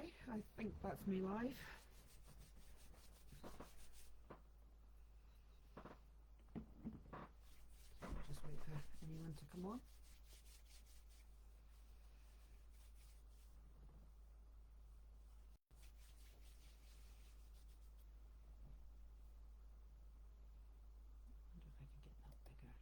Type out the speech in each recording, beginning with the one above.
Okay, I think that's me live. Just wait for anyone to come on. I wonder if I can get that bigger.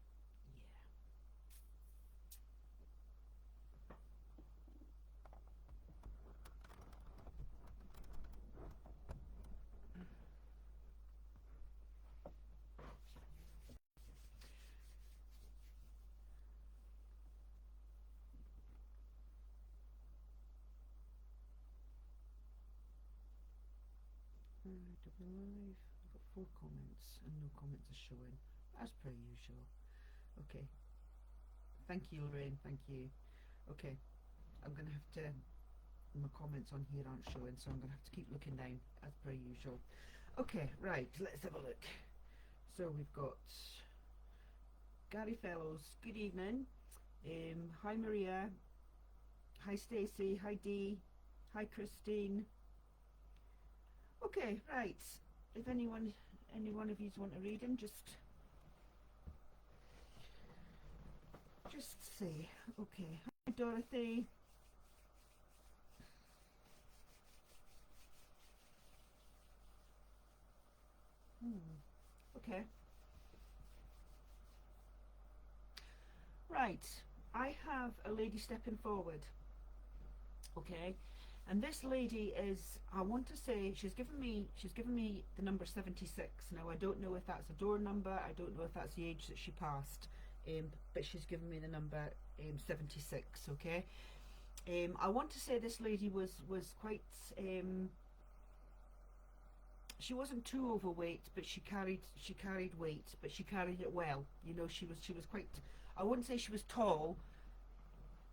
Yeah. Double live. I've got 4 comments and no comments are showing, as per usual. Okay. Thank you, Lorraine. Thank you. Okay. I'm going to have to... My comments on here aren't showing, so I'm going to have to keep looking down, as per usual. Okay, right. Let's have a look. So we've got Gary Fellows. Good evening. Hi, Maria. Hi, Stacey. Hi, Dee. Hi, Christine. Okay, right. If any one of you want to read them, just say. Okay. Hi, Dorothy. Okay. Right. I have a lady stepping forward. Okay. And this lady is, I want to say, she's given me the number 76. Now I don't know if that's a door number, I don't know if that's the age that she passed, but she's given me the number 76. Okay. I want to say this lady was quite, she wasn't too overweight, but she carried weight, but she carried it well. You know, she was quite, I wouldn't say she was tall,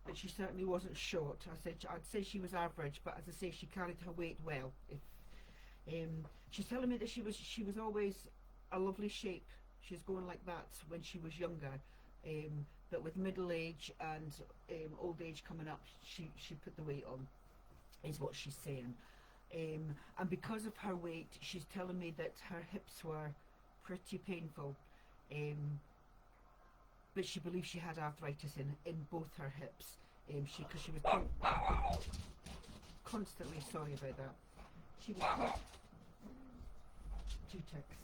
but she certainly wasn't short. I'd say she was average, but as I say, she carried her weight well. If she's telling me that she was always a lovely shape. She was going like that when she was younger, but with middle age and old age coming up, she put the weight on, is what she's saying. And because of her weight, she's telling me that her hips were pretty painful. But she believes she had arthritis in both her hips. Because she was constantly, sorry about that. She was 2 ticks.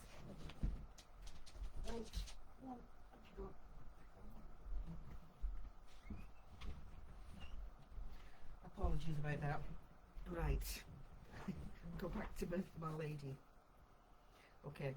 Apologies about that. Right. Go back to my lady. Okay.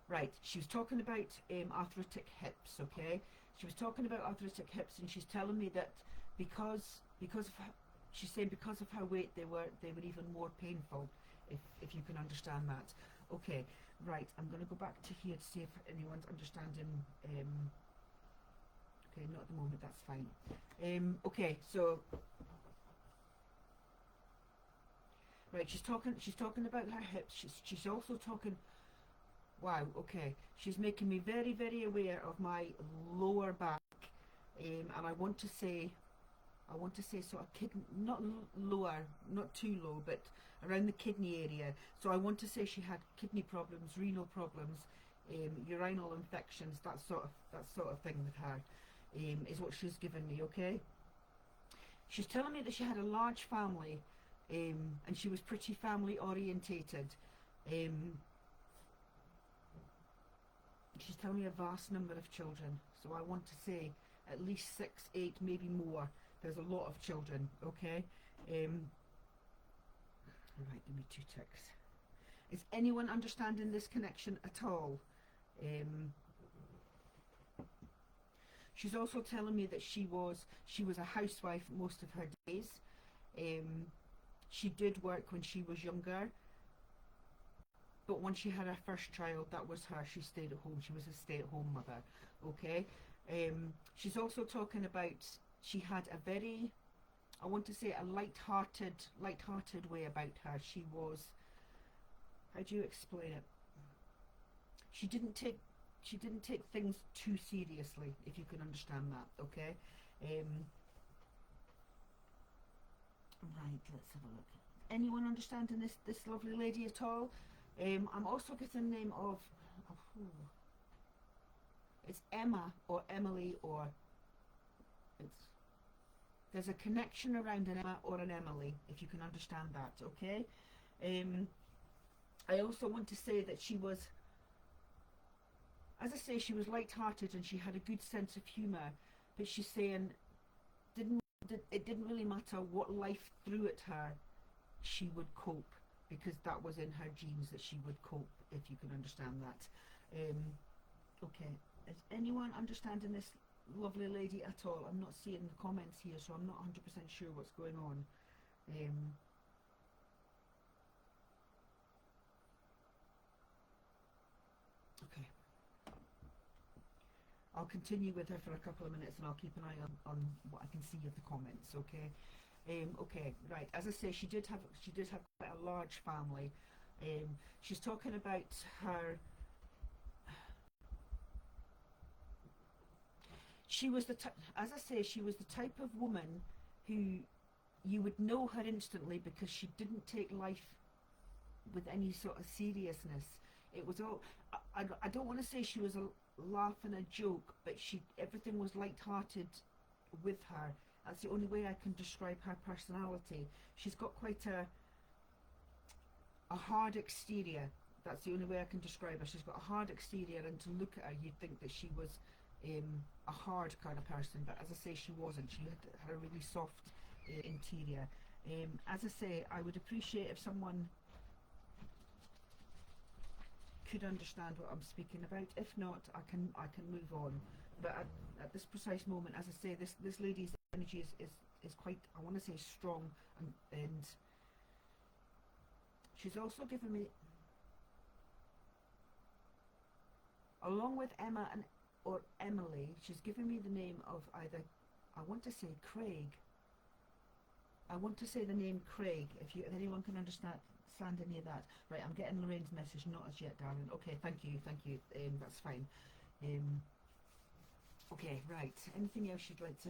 Right, she was talking about arthritic hips, okay? She was talking about arthritic hips, and she's telling me that because of her, she's saying because of her weight, they were even more painful, if you can understand that. Okay, right, I'm going to go back to here to see if anyone's understanding. Okay, not at the moment, that's fine. Okay, so right, she's talking about her hips. She's also talking. Wow, okay. She's making me very, very aware of my lower back, and I want to say sort of not lower, not too low, but around the kidney area. So I want to say she had kidney problems, renal problems, urinal infections, that sort of thing with her, is what she's given me. Okay. She's telling me that she had a large family, and she was pretty family orientated. Um, she's telling me a vast number of children, so I want to say at least 6, 8, maybe more. There's a lot of children. Okay. Right, give me 2 ticks. Is anyone understanding this connection at all? She's also telling me that she was a housewife most of her days. She did work when she was younger, but when she had her first child, that was her. She stayed at home. She was a stay-at-home mother. Okay. She's also talking about she had a very, I want to say, a light-hearted way about her. She was, how do you explain it? She didn't take things too seriously, if you can understand that. Okay. Right, let's have a look. Anyone understanding this lovely lady at all? I'm also getting the name of, oh, it's Emma or Emily, or it's, there's a connection around an Emma or an Emily, if you can understand that, okay? I also want to say that she was, as I say, she was light-hearted and she had a good sense of humour, but she's saying didn't it didn't really matter what life threw at her, she would cope, because that was in her genes that she would cope, if you can understand that. Okay, is anyone understanding this lovely lady at all? I'm not seeing the comments here, so I'm not 100% sure what's going on. Okay, I'll continue with her for a couple of minutes and I'll keep an eye on what I can see of the comments, okay? Okay, right. As I say, she did have quite a large family. She's talking about her. She was as I say, she was the type of woman who you would know her instantly because she didn't take life with any sort of seriousness. It was all. I don't want to say she was a laugh and a joke, but everything was light-hearted with her. That's the only way I can describe her personality. She's got quite a hard exterior. That's the only way I can describe her. She's got a hard exterior, and to look at her, you'd think that she was a hard kind of person. But as I say, she wasn't. She had a really soft interior. As I say, I would appreciate if someone could understand what I'm speaking about. If not, I can move on. But at this precise moment, as I say, this lady's energy is quite, I want to say, strong, and she's also given me, along with Emma or Emily, she's given me the name of either, I want to say Craig. I want to say the name Craig. If anyone can understand any of that. Right, I'm getting Lorraine's message. Not as yet, darling. Okay, thank you. That's fine. Okay, right. Anything else you'd like to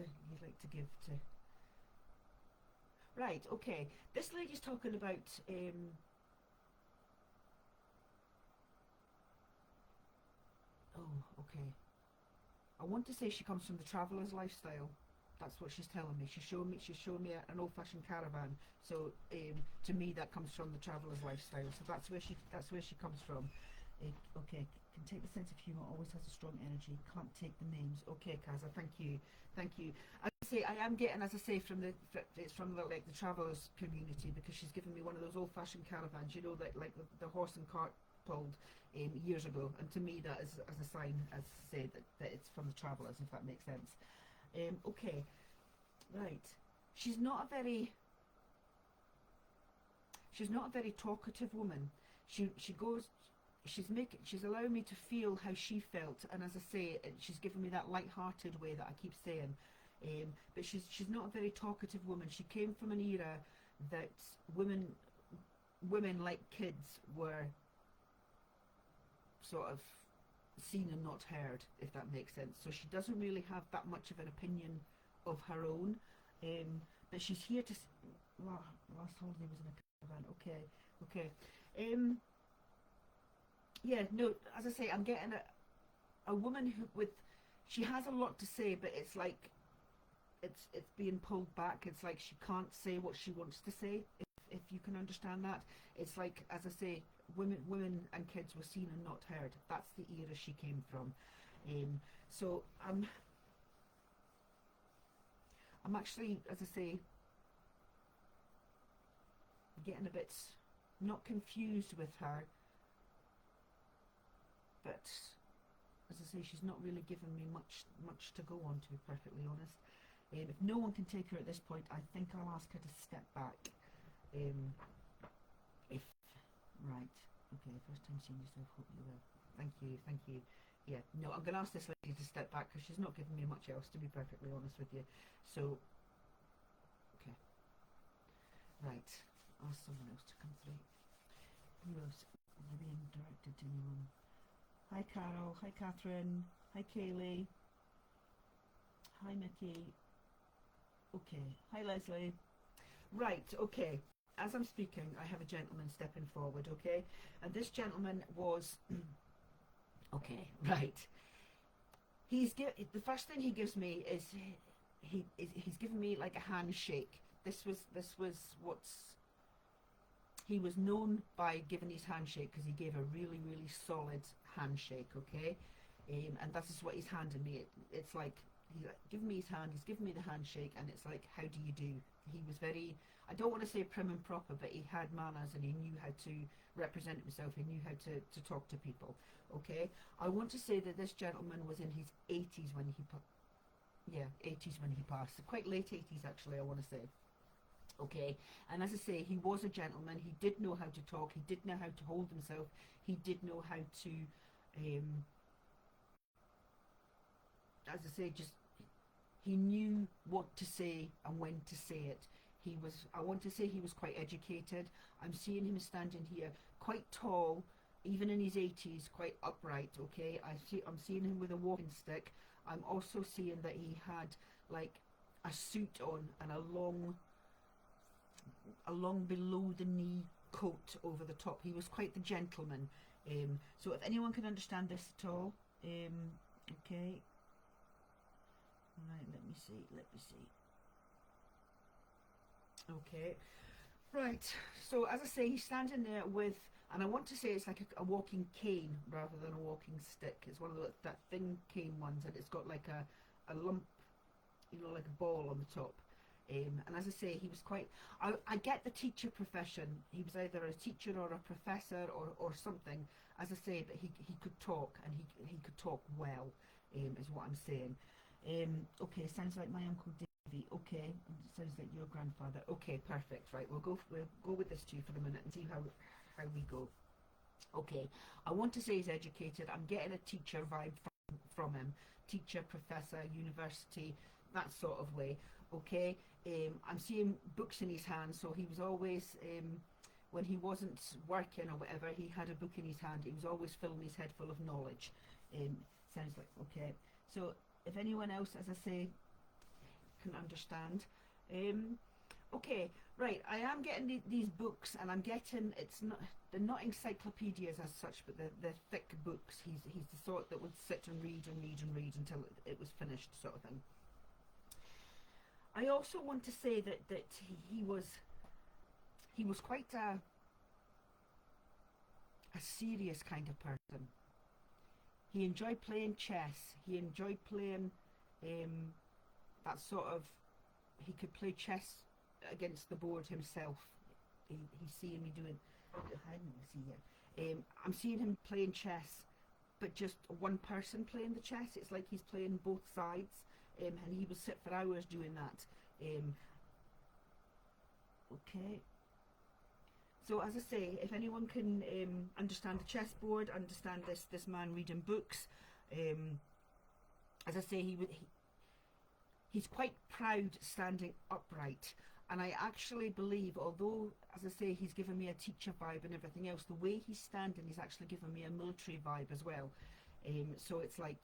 give to? Right. Okay. This lady's talking about. Oh, okay. I want to say she comes from the traveller's lifestyle. That's what she's telling me. She's showing me an old-fashioned caravan. So to me, that comes from the traveller's lifestyle. So that's where she comes from. Okay, can take the sense of humour. Always has a strong energy. Can't take the names. Okay, Kaza, thank you. As I say, I am getting, as I say, it's from the travellers community, because she's given me one of those old-fashioned caravans. You know, that like the horse and cart pulled years ago. And to me, that is as a sign, as I say, that it's from the travellers, if that makes sense. Okay, right. She's not a very talkative woman. She goes. She's allowing me to feel how she felt, and as I say, she's given me that light-hearted way that I keep saying. But she's not a very talkative woman. She came from an era that women like kids were sort of seen and not heard, if that makes sense. So she doesn't really have that much of an opinion of her own. But she's here to. Last holiday was in a caravan. Okay. Yeah. No. As I say, I'm getting a woman she has a lot to say, but it's like it's being pulled back. It's like she can't say what she wants to say. If you can understand that, it's like, as I say, women and kids were seen and not heard. That's the era she came from. So I'm actually, as I say, getting a bit not confused with her, but as I say, she's not really given me much to go on, to be perfectly honest. If no one can take her at this point, I think I'll ask her to step back. If right, okay, first time seeing yourself, hope you will. Thank you. Yeah, no, I'm going to ask this lady to step back because she's not giving me much else, to be perfectly honest with you. So, okay, right, ask someone else to come through. Who else? Am I being directed to anyone? Hi Carol, hi Catherine, hi Kaylee, hi Mickey. Okay, hi Leslie. Right, okay. As I'm speaking, I have a gentleman stepping forward, okay? And this gentleman was okay, right. The first thing he gives me is he's given me like a handshake. This was what's he was known by giving his handshake because he gave a really solid handshake, okay? And that is what he's handed me. It's like he's given me his hand, he's given me the handshake, and it's like, how do you do? He was very, I don't want to say prim and proper, but he had manners and he knew how to represent himself. He knew how to talk to people, okay? I want to say that this gentleman was in his 80s when he, yeah, 80s when he passed. So quite late 80s actually, I want to say. Okay, and as I say, he was a gentleman. He did know how to talk. He did know how to hold himself. He did know how to, as I say, just he knew what to say and when to say it. He was, I want to say, he was quite educated. I'm seeing him standing here, quite tall, even in his 80s, quite upright. Okay, I'm seeing him with a walking stick. I'm also seeing that he had like a suit on and a long below the knee coat over the top. He was quite the gentleman. So if anyone can understand this at all, okay. Right, let me see. Okay, right. So as I say, he's standing there with, and I want to say it's like a walking cane rather than a walking stick. It's one of that thin cane ones, and it's got like a lump, like a ball on the top. And as I say, he was quite. I get the teacher profession. He was either a teacher or a professor or something. As I say, but he could talk, and he could talk well. Is what I'm saying. Okay, sounds like my uncle Davy. Okay, sounds like your grandfather. Okay, perfect. Right, we'll go with this too for the minute and see how we go. Okay, I want to say he's educated. I'm getting a teacher vibe from him. Teacher, professor, university, that sort of way. Okay, I'm seeing books in his hand, so he was always, when he wasn't working or whatever, he had a book in his hand. He was always filling his head full of knowledge. Sounds like, okay. So if anyone else, as I say, can understand. Okay, right. I am getting these books, and I'm getting, they're not encyclopedias as such, but they're thick books. He's the sort that would sit and read until it was finished, sort of thing. I also want to say that he was quite a serious kind of person. He enjoyed playing chess. He enjoyed playing that sort of. He could play chess against the board himself. He's seeing me doing. How do I see here? I'm seeing him playing chess, but just one person playing the chess. It's like he's playing both sides, and he would sit for hours doing that. Okay. So as I say, if anyone can understand the chessboard, understand this man reading books, as I say, he's quite proud standing upright. And I actually believe, although, as I say, he's given me a teacher vibe and everything else, the way he's standing, he's actually given me a military vibe as well. So it's like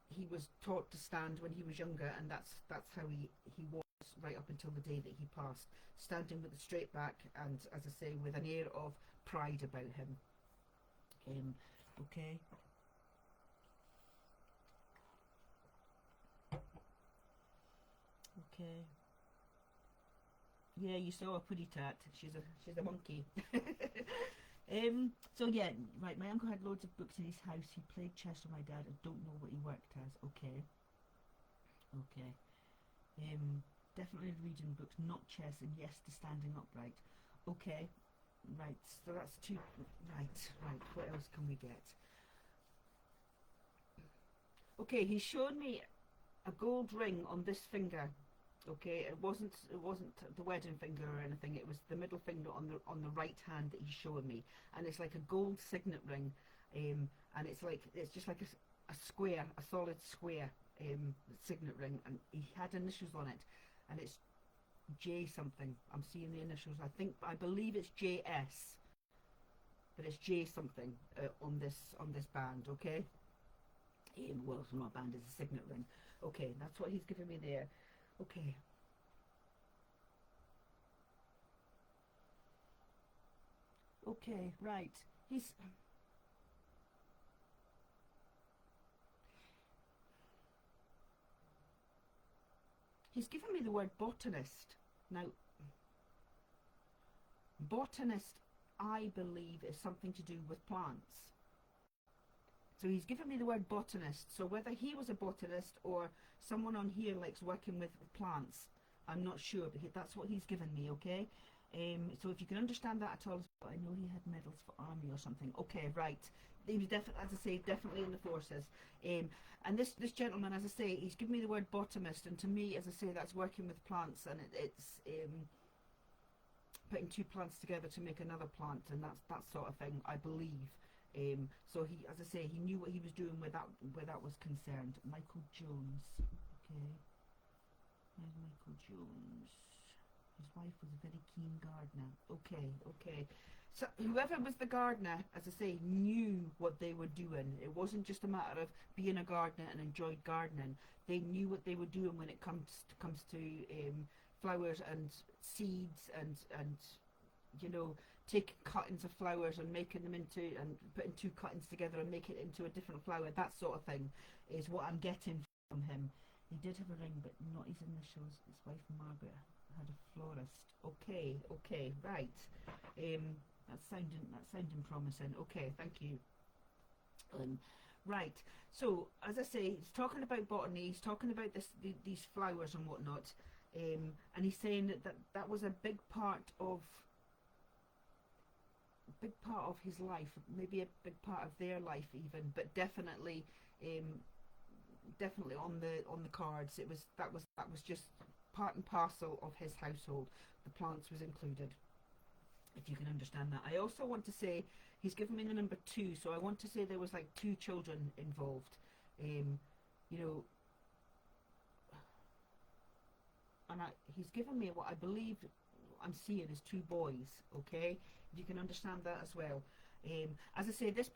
he was taught to stand when he was younger, and that's how he was right up until the day that he passed, standing with a straight back and, as I say, with an air of pride about him. Okay. Okay. Yeah, you saw a puddy tat. She's a monkey. So yeah, right. My uncle had loads of books in his house. He played chess with my dad. I don't know what he worked as. Okay. Okay. Definitely reading books, not chess, and yes to standing upright. Okay. Right. So that's two. Right. What else can we get? Okay. He's shown me a gold ring on this finger. Okay, it wasn't the wedding finger or anything. It was the middle finger on the right hand that he's showing me, and it's like a gold signet ring, and it's just like a square, a solid square signet ring, and he had initials on it, and it's J something. I'm seeing the initials. I believe it's JS, but it's J something on this band. Okay, well, it's not a band, it's a signet ring. Okay, that's what he's giving me there. Okay. Okay, right. He's given me the word botanist. Now, botanist, I believe, is something to do with plants. So he's given me the word botanist. So whether he was a botanist or someone on here likes working with plants, I'm not sure, but that's what he's given me, okay? So if you can understand that at all, I know he had medals for army or something. Okay, right. He was definitely, as I say, definitely in the forces. And this gentleman, as I say, he's given me the word botanist, and to me, as I say, that's working with plants, and it's putting two plants together to make another plant, and that's that sort of thing, I believe. So he, as I say, he knew what he was doing where that was concerned. Michael Jones. Okay. There's Michael Jones. His wife was a very keen gardener. Okay, okay. So whoever was the gardener, as I say, knew what they were doing. It wasn't just a matter of being a gardener and enjoyed gardening. They knew what they were doing when it comes to flowers and seeds and you know, taking cuttings of flowers and making them into, and putting two cuttings together and making it into a different flower, that sort of thing is what I'm getting from him. He did have a ring, but not his initials. His wife Margaret had a florist. Okay, okay, right. That's sounding promising. Okay, thank you. Um, right. So as I say, he's talking about botany. He's talking about these flowers and whatnot, and he's saying that was a big part of his life, maybe a big part of their life even, but um, definitely on the cards. That was just part and parcel of his household. The plants was included, if you can understand that. I also want to say he's given me the number 2, so I want to say there was like 2 children involved. Um, you know, and he's given me what I believe I'm seeing is 2 boys. Okay, you can understand that as well. As I say, this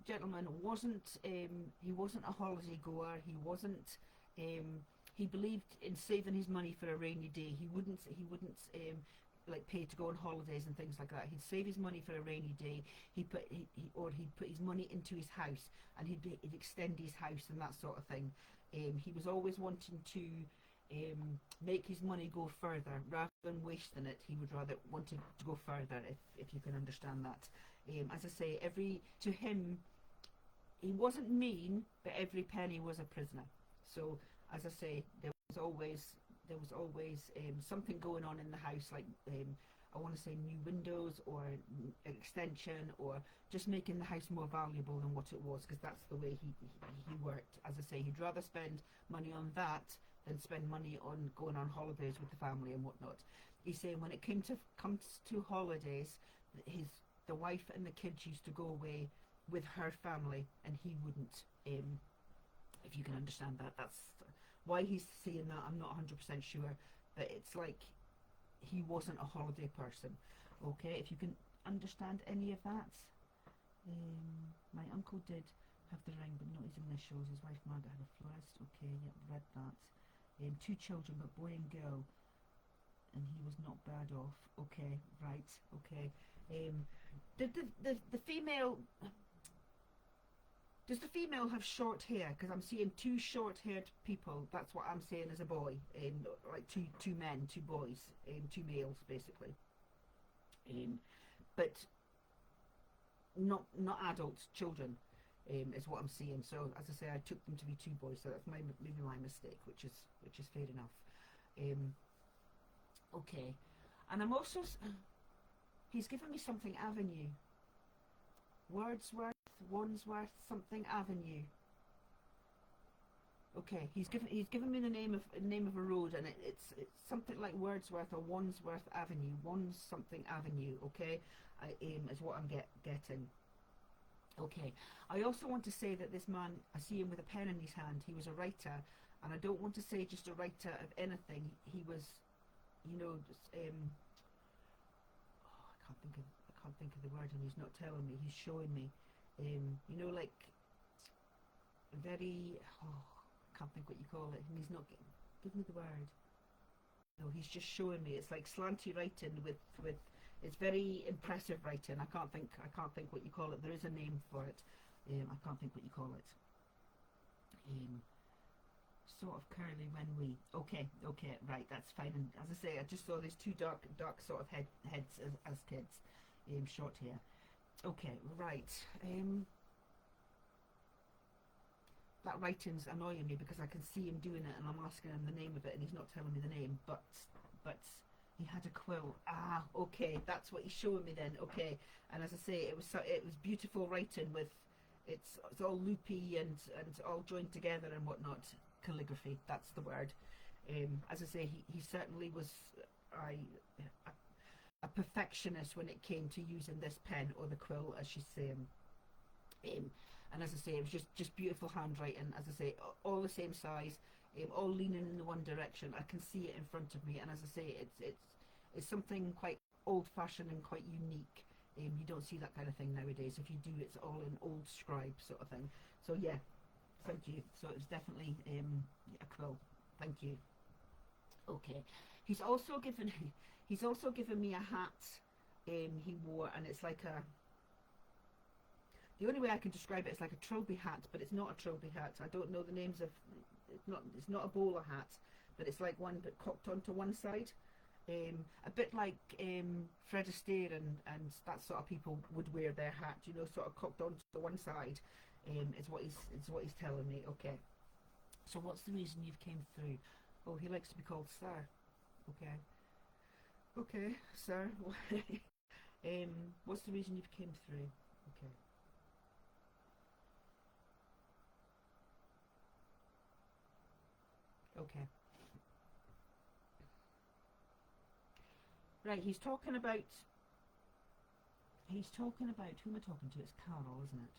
gentleman wasn't. He wasn't a holiday goer. He wasn't. He believed in saving his money for a rainy day. He wouldn't. Like pay to go on holidays and things like that. He'd save his money for a rainy day. He'd put his money into his house, and he'd extend his house and that sort of thing. He was always wanting to make his money go further rather than wasting it. He would rather want it to go further, if you can understand that. As I say, to him, he wasn't mean, but every penny was a prisoner. So as I say, there was always something going on in the house, like I want to say new windows or extension, or just making the house more valuable than what it was, because that's the way he worked. As I say, he'd rather spend money on that than spend money on going on holidays with the family and whatnot. He's saying when it comes to holidays, his the wife and the kids used to go away with her family, and he wouldn't. If you can understand that, that's why he's saying that. I'm not 100% sure, but it's like he wasn't a holiday person. Okay, if you can understand any of that. My uncle did have the ring, but not his initials. His wife Margaret had a florist. Okay, yep, read that. 2 children, but boy and girl, and he was not bad off. Okay, right. Okay. Did the female? Does the female have short hair? Because I'm seeing 2 short-haired people. That's what I'm saying as a boy. Like two men, 2 boys, 2 males basically. But not adults, children, is what I'm seeing. So as I say, I took them to be 2 boys. So that's maybe my mistake, which is fair enough. Okay, and I'm also. He's given me something Avenue. Wandsworth, something Avenue. Okay, he's given me the name of a road, and it's something like Wordsworth or Wandsworth Avenue, Wands something Avenue. Okay, is what I'm getting. Okay, I also want to say that this man, I see him with a pen in his hand. He was a writer, and I don't want to say just a writer of anything. He was, just, I can't think of the word, and he's not telling me. He's showing me. Like very. Oh, I can't think what you call it. And he's not give me the word. No, he's just showing me. It's like slanty writing with it's very impressive writing. I can't think what you call it. There is a name for it. I can't think what you call it. Sort of curly when we. Okay, right, that's fine. And as I say, I just saw these two dark sort of heads as kids, short hair. Okay, right. That writing's annoying me because I can see him doing it, and I'm asking him the name of it, and he's not telling me the name. But he had a quill. Ah, okay, that's what he's showing me then. Okay, and as I say, it was beautiful writing with it's all loopy and all joined together and whatnot. Calligraphy, that's the word. As I say, he certainly was a perfectionist when it came to using this pen or the quill, as she's saying. And as I say, it was just beautiful handwriting. As I say, all the same size, all leaning in the one direction. I can see it in front of me, and as I say, it's something quite old-fashioned and quite unique. You don't see that kind of thing nowadays. If you do, it's all in old scribe sort of thing. So yeah, thank you. So it's definitely a quill. Thank you. Okay. He's also given me a hat. He wore, and it's like a. The only way I can describe it is like a trilby hat, but it's not a trilby hat. I don't know the names of. It's not a bowler hat, but it's like one but cocked onto one side. A bit like Fred Astaire and that sort of people would wear their hat, you know, sort of cocked onto the one side. Is what he's telling me. Okay. So what's the reason you've came through? Oh, he likes to be called sir. Okay. Okay, sir. What's the reason you've came through? Okay. Okay. Right, he's talking about who am I talking to? It's Carol, isn't it?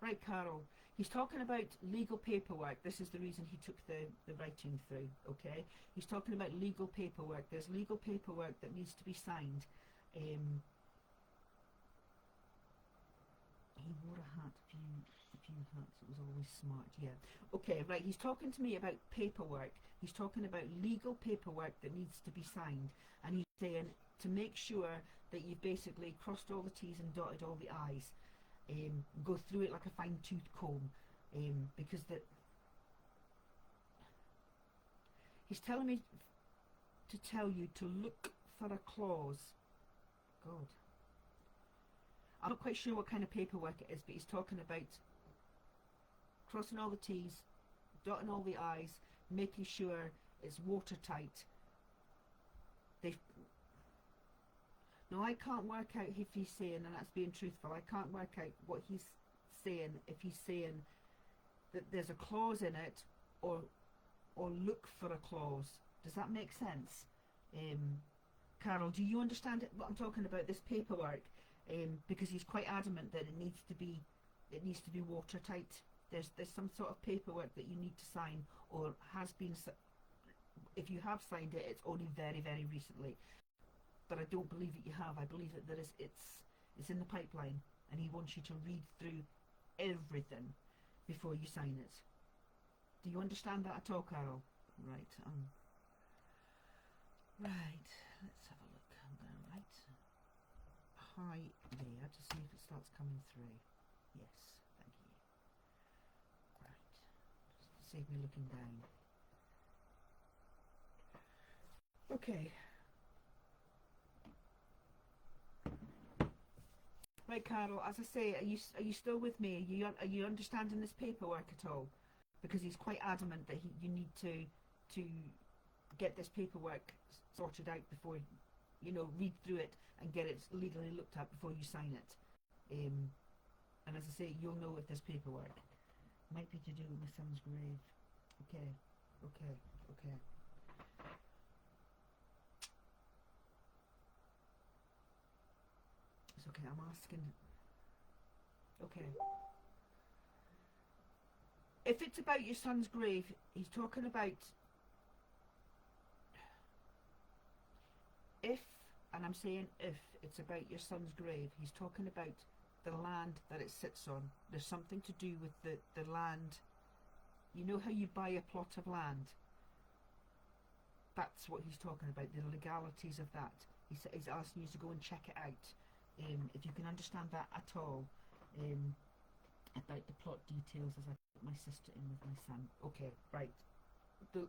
Right, Carol. He's talking about legal paperwork. This is the reason he took the writing through, okay? He's talking about legal paperwork. There's legal paperwork that needs to be signed. He wore a hat, a few hats. It was always smart, yeah. Okay, right, he's talking to me about paperwork. He's talking about legal paperwork that needs to be signed. And he's saying to make sure that you've basically crossed all the T's and dotted all the I's. Go through it like a fine-tooth comb, because he's telling me to tell you to look for a clause. God, I'm not quite sure what kind of paperwork it is, but he's talking about crossing all the T's, dotting all the I's, making sure it's watertight. Now, I can't work out if he's saying, and that's being truthful, I can't work out what he's saying, if he's saying that there's a clause in it, or look for a clause. Does that make sense? Carol, do you understand what I'm talking about, this paperwork? Because he's quite adamant that it needs to be watertight. There's some sort of paperwork that you need to sign, or has been. If you have signed it, it's only very, very recently. But I don't believe that you have. I believe that it's in the pipeline, and he wants you to read through everything before you sign it. Do you understand that at all, Carol? Right. Right. Let's have a look. I'm going to write hi there to see if it starts coming through. Yes. Thank you. Right. Just save me looking down. Okay. Right, Carol. As I say, are you still with me? Are you understanding this paperwork at all? Because he's quite adamant that you need to get this paperwork sorted out before, read through it and get it legally looked at before you sign it. And as I say, you'll know if there's paperwork. Might be to do with my son's grave. Okay. It's okay, I'm asking. Okay. If it's about your son's grave, he's talking about if, and I'm saying if it's about your son's grave, he's talking about the land that it sits on. There's something to do with the land. You know how you buy a plot of land? That's what he's talking about, the legalities of that. He's asking you to go and check it out. If you can understand that at all, about the plot details as I put my sister in with my son. Okay, right. The,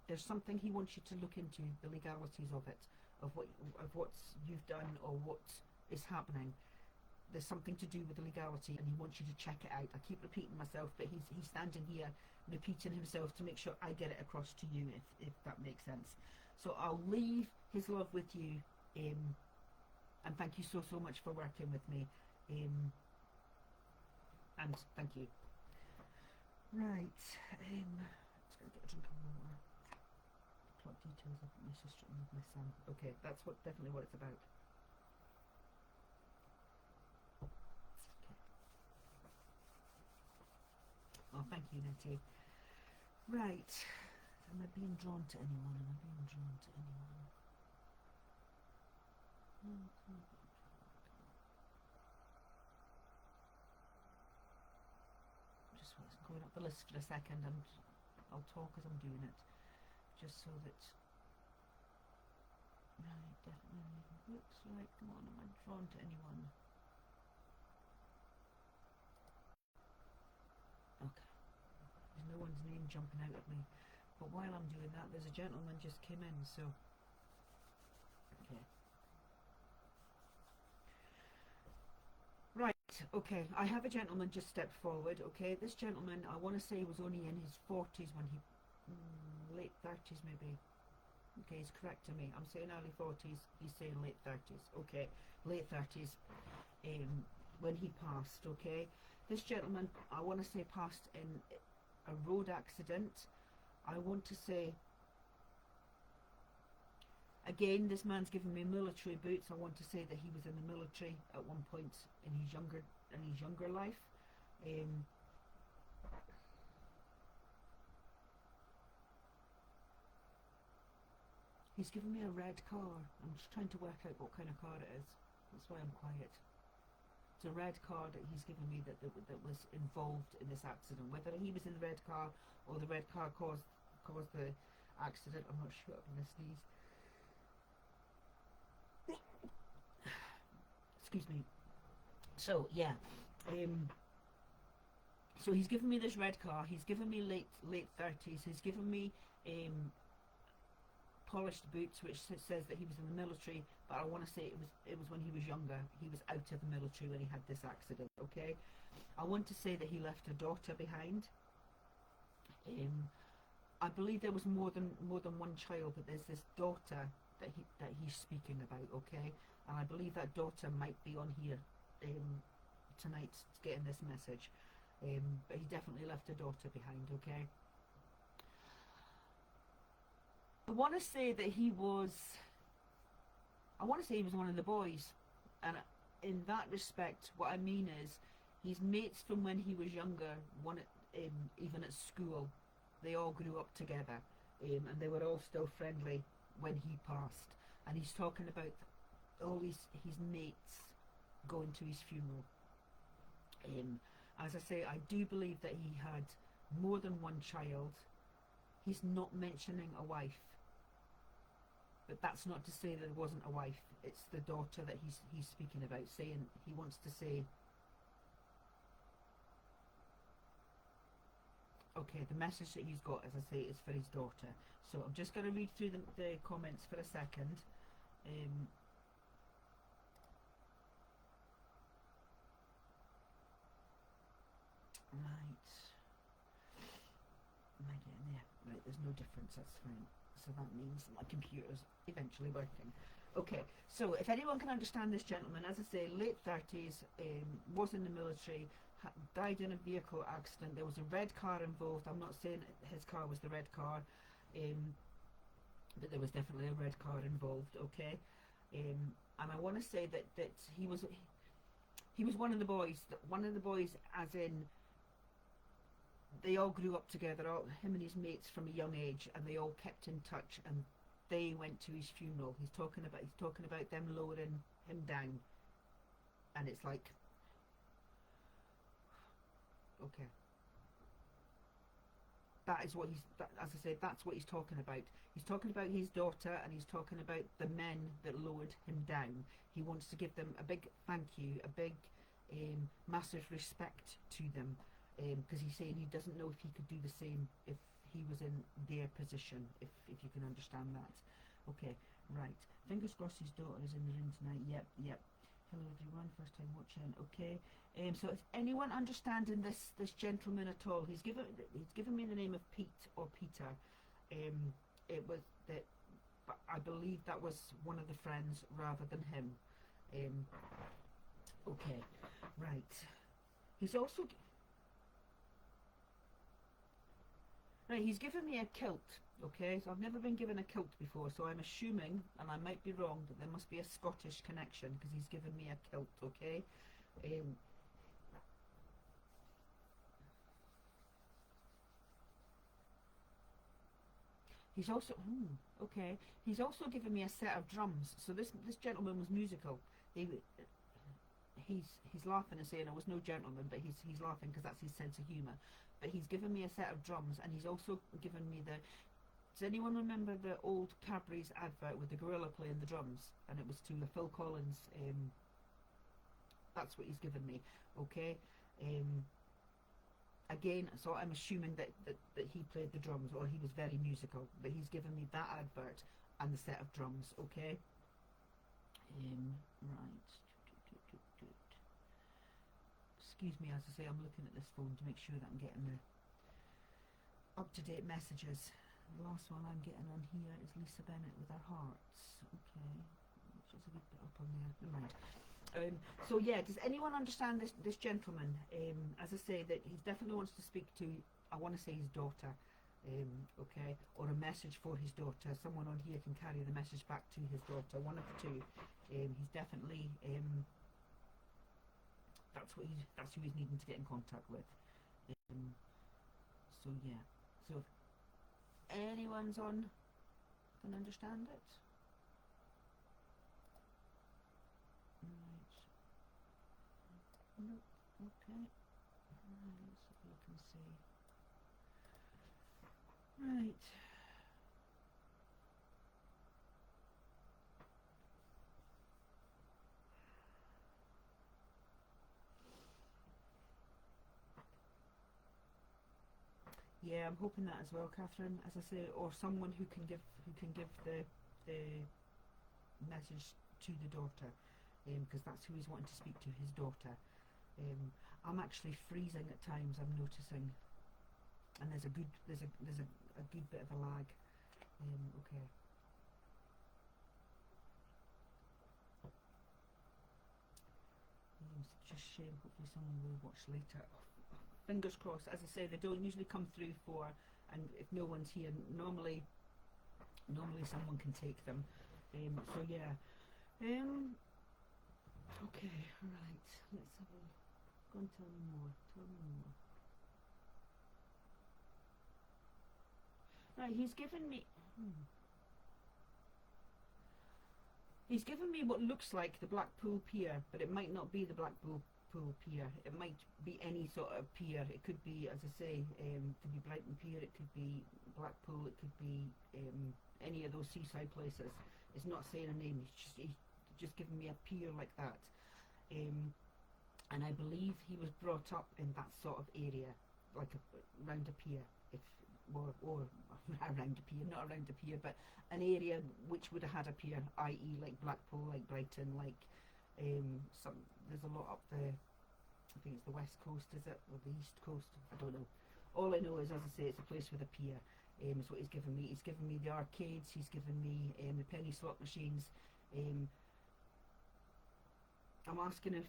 there's something he wants you to look into, the legalities of it, of what you've done or what is happening. There's something to do with the legality, and he wants you to check it out. I keep repeating myself, but he's standing here repeating himself to make sure I get it across to you, if that makes sense. So I'll leave his love with you, and thank you so much for working with me, and thank you. Right, let's go get a drink of water. Plot details of my sister and my son. Okay, that's definitely what it's about. Oh, thank you, Nettie. Right. Am I being drawn to anyone? Am I being drawn to anyone? Just going up the list for a second, and I'll talk as I'm doing it, just so that. Right, definitely looks like. Come on, am I drawn to anyone? Okay. There's no one's name jumping out at me. But while I'm doing that, there's a gentleman just came in, so. Okay. Right, okay. I have a gentleman just stepped forward, okay? This gentleman, I want to say, was only in his 40s when he. Late 30s, maybe. Okay, he's correcting me. I'm saying early 40s, he's saying late 30s. Okay, late 30s, when he passed, okay? This gentleman, I want to say, passed in a road accident. I want to say, again, this man's given me military boots. I want to say that he was in the military at one point in his younger life. He's given me a red car. I'm just trying to work out what kind of car it is. That's why I'm quiet. It's a red car that he's given me that was involved in this accident. Whether he was in the red car or the red car caused the accident, I'm not sure. I'm gonna sneeze. Excuse me. So yeah, so he's given me this red car. He's given me late 30s. He's given me polished boots, which says that he was in the military, but I want to say it was when he was younger. He was out of the military when he had this accident. Okay, I want to say that he left a daughter behind. I believe there was more than one child, but there's this daughter that he's speaking about. Okay, and I believe that daughter might be on here tonight getting this message. But he definitely left a daughter behind. Okay. I want to say he was one of the boys, and in that respect, what I mean is, his mates from when he was younger, even at school, they all grew up together, and they were all still friendly when he passed. And he's talking about all his mates going to his funeral. As I say, I do believe that he had more than one child. He's not mentioning a wife. But that's not to say that there wasn't a wife. It's the daughter that he's speaking about, saying he wants to say. Okay, the message that he's got, as I say, is for his daughter. So I'm just going to read through the comments for a second. Right. Am I getting there? Right, there's no difference, that's fine. So that means my computer's eventually working. Okay, so if anyone can understand this gentleman, as I say, late 30s, was in the military, died in a vehicle accident. There was a red car involved. I'm not saying his car was the red car, but there was definitely a red car involved. Okay, and I want to say that he was one of the boys. One of the boys, as in, they all grew up together, him and his mates, from a young age, and they all kept in touch, and they went to his funeral. He's talking about them lowering him down, and it's like, okay, that is what as I said, that's what he's talking about. He's talking about his daughter, and he's talking about the men that lowered him down. He wants to give them a big thank you, a big massive respect to them, because he's saying he doesn't know if he could do the same if he was in their position, if you can understand that. Okay, right. Fingers crossed his daughter is in the room tonight. Yep. Hello everyone, first time watching. Okay. So is anyone understanding this gentleman at all? He's given me the name of Pete or Peter. It was that, but I believe that was one of the friends rather than him. Okay, right. He's also he's given me a kilt. Okay, so I've never been given a kilt before, so I'm assuming, and I might be wrong, that there must be a Scottish connection because he's given me a kilt. Okay. He's also okay. He's also given me a set of drums. So this gentleman was musical. He's laughing and saying I was no gentleman, but he's laughing because that's his sense of humour. But he's given me a set of drums, and he's also given me the. Does anyone remember the old Cadbury's advert with the gorilla playing the drums? And it was to the Phil Collins. That's what he's given me. Okay. Again, so I'm assuming that he played the drums, or he was very musical. But he's given me that advert and the set of drums. Okay. Right. Excuse me, as I say, I'm looking at this phone to make sure that I'm getting the up-to-date messages. The last one I'm getting on here is Lisa Bennett with her hearts. Okay, which is a bit up on there. Never mind. So yeah, does anyone understand this gentleman? As I say, that he definitely wants to speak to, I want to say his daughter. Okay, or a message for his daughter. Someone on here can carry the message back to his daughter. One of the two. He's definitely. That's who he's needing to get in contact with. So yeah. So if anyone's on, can understand it. Right. Nope. Okay. Right, let's have a look and see. Right. Yeah, I'm hoping that as well, Catherine. As I say, or someone who can give the message to the daughter, because that's who he's wanting to speak to, his daughter. I'm actually freezing at times. I'm noticing, and there's a good bit of a lag. Okay. It's just shame. Hopefully, someone will watch later. Fingers crossed. As I say, they don't usually come through for, and if no one's here, normally someone can take them. So yeah. Okay, right. Let's have a. Go and tell me more. Tell me more. Right, he's given me. He's given me what looks like the Blackpool Pier, but it might not be the Blackpool Pier. It might be any sort of pier. It could be, as I say, could be Brighton Pier. It could be Blackpool. It could be any of those seaside places. It's not saying a name. He's just given me a pier like that. And I believe he was brought up in that sort of area, like around a pier, or around a pier, not around a pier, but an area which would have had a pier, i.e. like Blackpool, like Brighton, like there's a lot up the, I think it's the west coast, is it, or the east coast? I don't know. All I know is, as I say, it's a place with a pier. Is what he's given me. He's given me the arcades. He's given me the penny slot machines. I'm asking him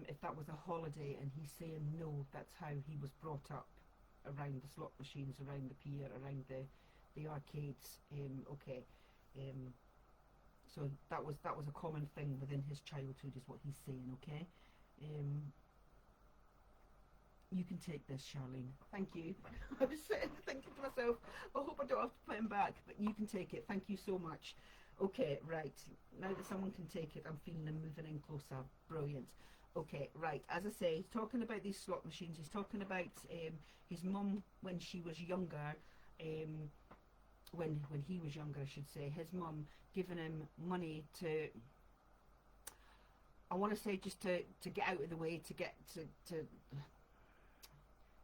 if that was a holiday, and he's saying no, that's how he was brought up, around the slot machines, around the pier, around the arcades. Okay. So that was a common thing within his childhood, is what he's saying. Okay. You can take this, Charlene. Thank you. I was sitting thinking to myself, I hope I don't have to put him back, but you can take it. Thank you so much. Okay, right. Now that someone can take it, I'm feeling them moving in closer. Brilliant. Okay, right. As I say, he's talking about these slot machines. He's talking about his mum when she was younger, um, when he was younger, I should say. His mum giving him money to, I want to say, just to get out of the way, to get to.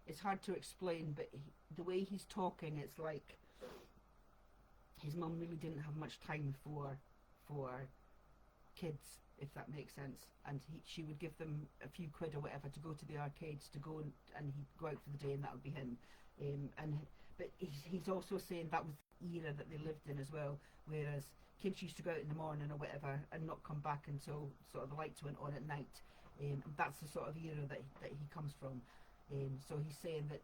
It's hard to explain, but the way he's talking, it's like his mum really didn't have much time for kids, if that makes sense. And she would give them a few quid or whatever to go to the arcades, to go and he'd go out for the day, and that would be him. But he's also saying that was the era that they lived in as well, whereas kids used to go out in the morning or whatever and not come back until sort of the lights went on at night. That's the sort of era that he comes from. So he's saying that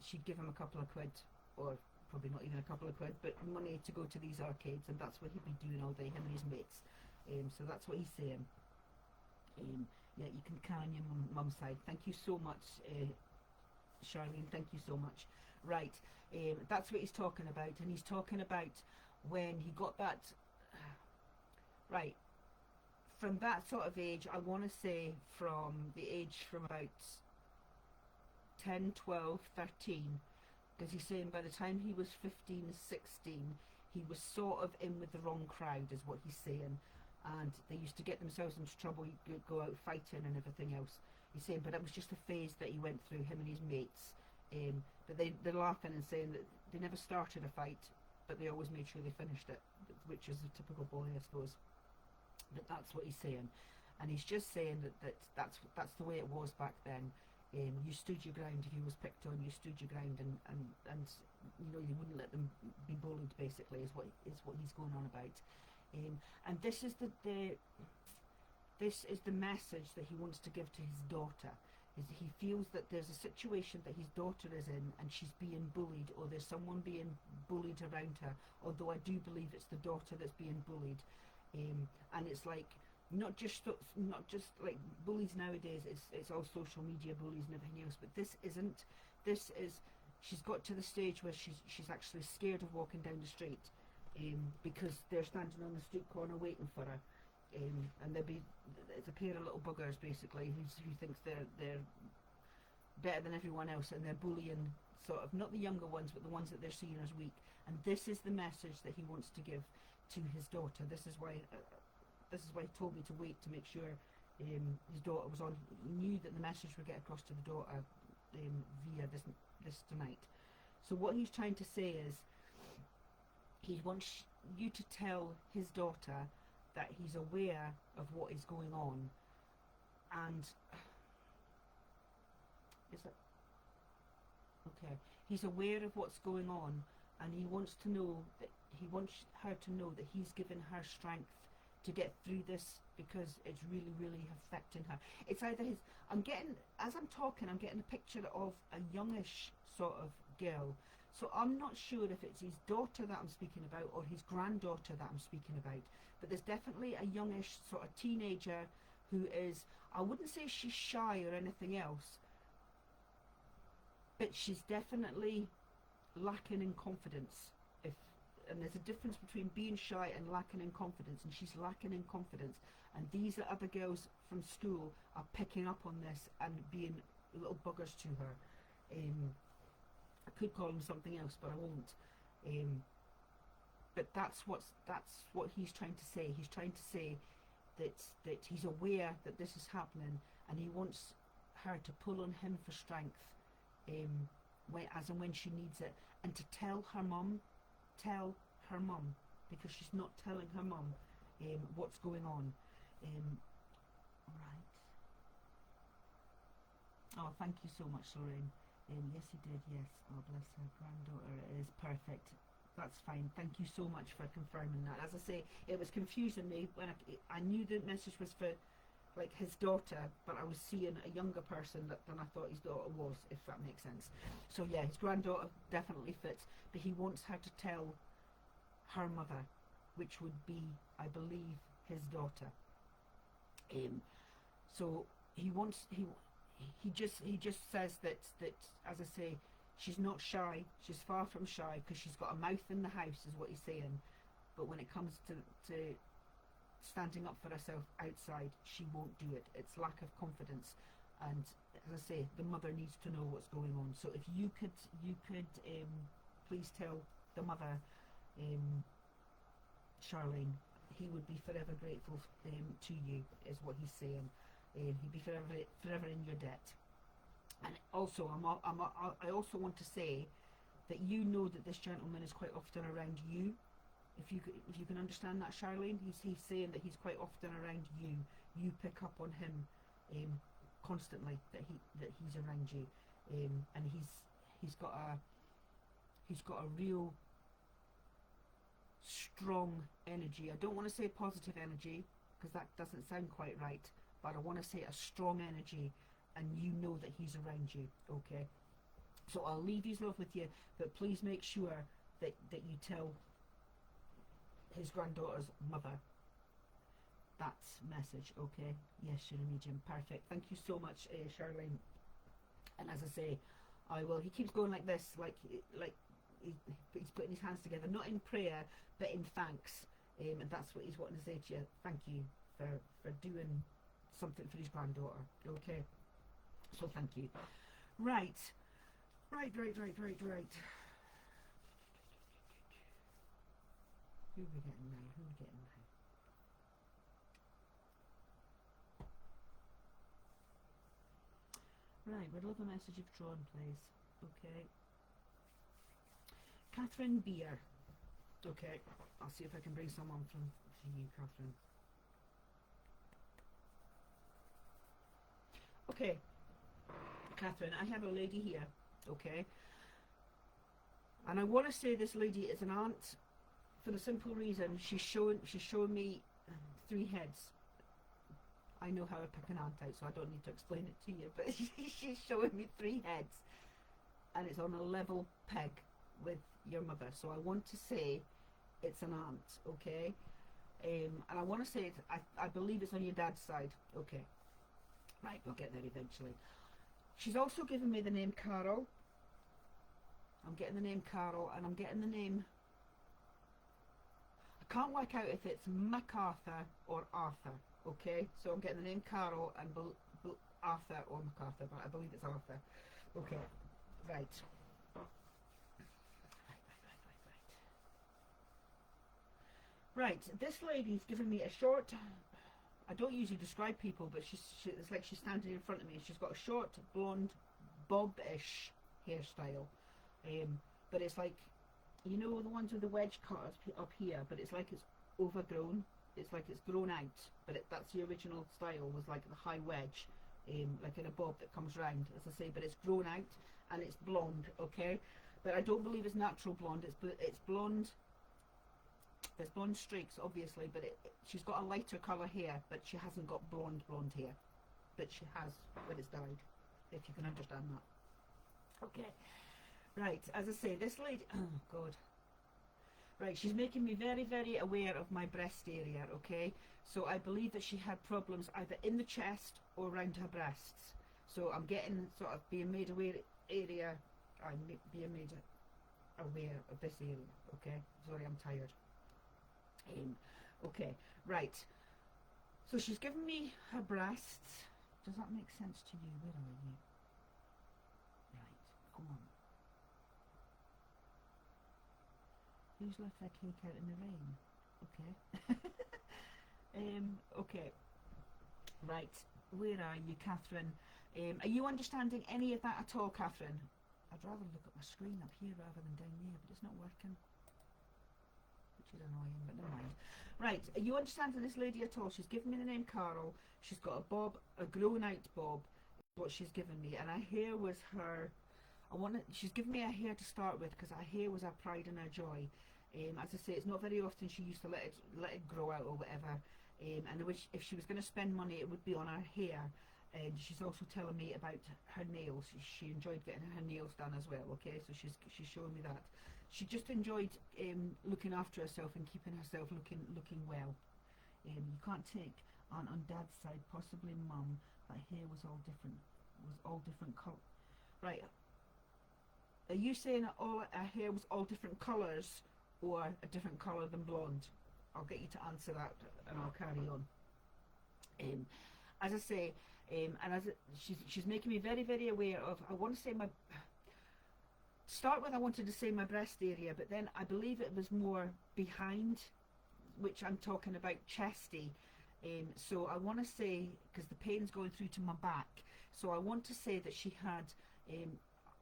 she'd give him a couple of quid, or probably not even a couple of quid, but money to go to these arcades, and that's what he'd be doing all day, him and his mates. So that's what he's saying. Yeah, you can carry on your mum's side. Thank you so much, Charlene. Thank you so much. Right, that's what he's talking about, and he's talking about when he got that. Right, from that sort of age, I want to say from the age from about 10, 12, 13, because he's saying by the time he was 15, 16, he was sort of in with the wrong crowd, is what he's saying. And they used to get themselves into trouble, he'd go out fighting and everything else. He's saying, but it was just a phase that he went through, him and his mates. But they're laughing and saying that they never started a fight, but they always made sure they finished it, which is a typical boy, I suppose. But that's what he's saying. And he's just saying that's the way it was back then. You stood your ground. If you was picked on, you stood your ground, and you know, you wouldn't let them be bullied. Basically, is what he's going on about. And this is the message that he wants to give to his daughter. Is he feels that there's a situation that his daughter is in, and she's being bullied, or there's someone being bullied around her. Although I do believe it's the daughter that's being bullied, and it's like. Not just like bullies nowadays. It's all social media bullies and everything else. But this isn't. This is. She's got to the stage where she's actually scared of walking down the street, because they're standing on the street corner waiting for her, and it's a pair of little buggers basically who thinks they're better than everyone else, and they're bullying sort of not the younger ones but the ones that they're seeing as weak. And this is the message that he wants to give to his daughter. This is why he told me to wait to make sure his daughter was on. He knew that the message would get across to the daughter via this tonight. So what he's trying to say is he wants you to tell his daughter that he's aware of what is going on, and is that okay? He's aware of what's going on, and he wants her to know that he's given her strength to get through this, because it's really, really affecting her. It's either as I'm talking, I'm getting a picture of a youngish sort of girl. So I'm not sure if it's his daughter that I'm speaking about or his granddaughter that I'm speaking about. But there's definitely a youngish sort of teenager who is, I wouldn't say she's shy or anything else, but she's definitely lacking in confidence. And there's a difference between being shy and lacking in confidence, and she's lacking in confidence, and these other girls from school are picking up on this and being little buggers to her. I could call them something else, but I won't. But that's what he's trying to say. He's trying to say that he's aware that this is happening, and he wants her to pull on him for strength, as and when she needs it, and to tell her mum, because she's not telling her mum what's going on. Right. Oh, thank you so much, Lorraine. Yes, he did. Yes. Oh, bless her granddaughter. It is perfect. That's fine. Thank you so much for confirming that. As I say, it was confusing me when I knew the message was for like his daughter, but I was seeing a younger person than I thought his daughter was, if that makes sense. So yeah, his granddaughter definitely fits, but he wants her to tell her mother, which would be, I believe, his daughter. So he just says that as I say, she's not shy. She's far from shy, because she's got a mouth in the house, is what he's saying. But when it comes to standing up for herself outside, she won't do it. It's lack of confidence, and as I say, the mother needs to know what's going on. So if you could please tell the mother, Charlene, he would be forever grateful to you, is what he's saying. He'd be forever in your debt. And also, I also want to say that you know that this gentleman is quite often around you. If you can understand that, Charlene, he's saying that he's quite often around you. You pick up on him constantly, that he's around you, and he's got a real strong energy. I don't want to say positive energy because that doesn't sound quite right, but I want to say a strong energy, and you know that he's around you. Okay, so I'll leave his love with you, but please make sure that you tell his granddaughter's mother that message. Okay, yes, Shirley Jim, perfect. Thank you so much, Charlene. And as I say, I will. He keeps going like this, like he's putting his hands together, not in prayer but in thanks, and that's what he's wanting to say to you. Thank you for doing something for his granddaughter. Okay, so thank you. Right. Who are we getting now? Right, we'd love a message if drawn, please. Okay. Catherine Beer. Okay, I'll see if I can bring someone for you, Catherine. Okay, Catherine, I have a lady here. Okay, and I want to say this lady is an aunt for the simple reason she's showing me 3 heads. I know how to pick an aunt out, so I don't need to explain it to you, but she's showing me 3 heads, and it's on a level peg with your mother. So I want to say it's an aunt, okay? And I want to say I believe it's on your dad's side. Okay, right, we'll get there eventually. She's also given me the name Carol. I'm getting the name Carol, and I'm getting the name, I can't work out if it's MacArthur or Arthur. Okay, so I'm getting the name Carol and Arthur or MacArthur, but I believe it's Arthur. Okay, right. Right, this lady's given me a short, I don't usually describe people, but it's like she's standing in front of me. She's got a short, blonde, bob-ish hairstyle. But it's like, you know, the ones with the wedge cutters up here, but it's like it's overgrown. It's like it's grown out, but that's the original style, was like the high wedge, like in a bob that comes round, as I say, but it's grown out and it's blonde, okay? But I don't believe it's natural blonde. It's blonde. There's blonde streaks, obviously, but she's got a lighter colour hair, but she hasn't got blonde hair. But she has when it's dyed, if you can understand that. Okay, right, as I say, this lady, oh God. Right, she's making me very, very aware of my breast area, okay? So I believe that she had problems either in the chest or around her breasts. So I'm getting sort of being made aware area, I'm being made aware of this area, okay? Sorry, I'm tired. Okay, right. So she's given me her breasts. Does that make sense to you? Where are you? Right, come on. Who's left their cake out in the rain? Okay. Okay. Right, where are you, Catherine? Are you understanding any of that at all, Catherine? I'd rather look at my screen up here rather than down there, but it's not working. Which is annoying, but never mind. Right, are you understanding this lady at all? She's given me the name Carol. She's got a bob, a grown out bob, what she's given me, and her hair was her, she's given me her hair to start with because her hair was her pride and her joy. As I say, it's not very often she used to let it grow out or whatever, and if she was going to spend money, it would be on her hair. And she's also telling me about her nails. She enjoyed getting her nails done as well. Okay, so she's showing me that. She just enjoyed looking after herself and keeping herself looking well. You can't take on Dad's side, possibly Mum. That hair was all different colour. Right. Are you saying that all her hair was all different colours, or a different colour than blonde? I'll get you to answer that, and I'll carry on. Um, as I say, and as she's making me very, very aware of. I want to say my start with. I wanted to say my breast area, but then I believe it was more behind, which I'm talking about chesty. So I want to say, because the pain's going through to my back, so I want to say that she had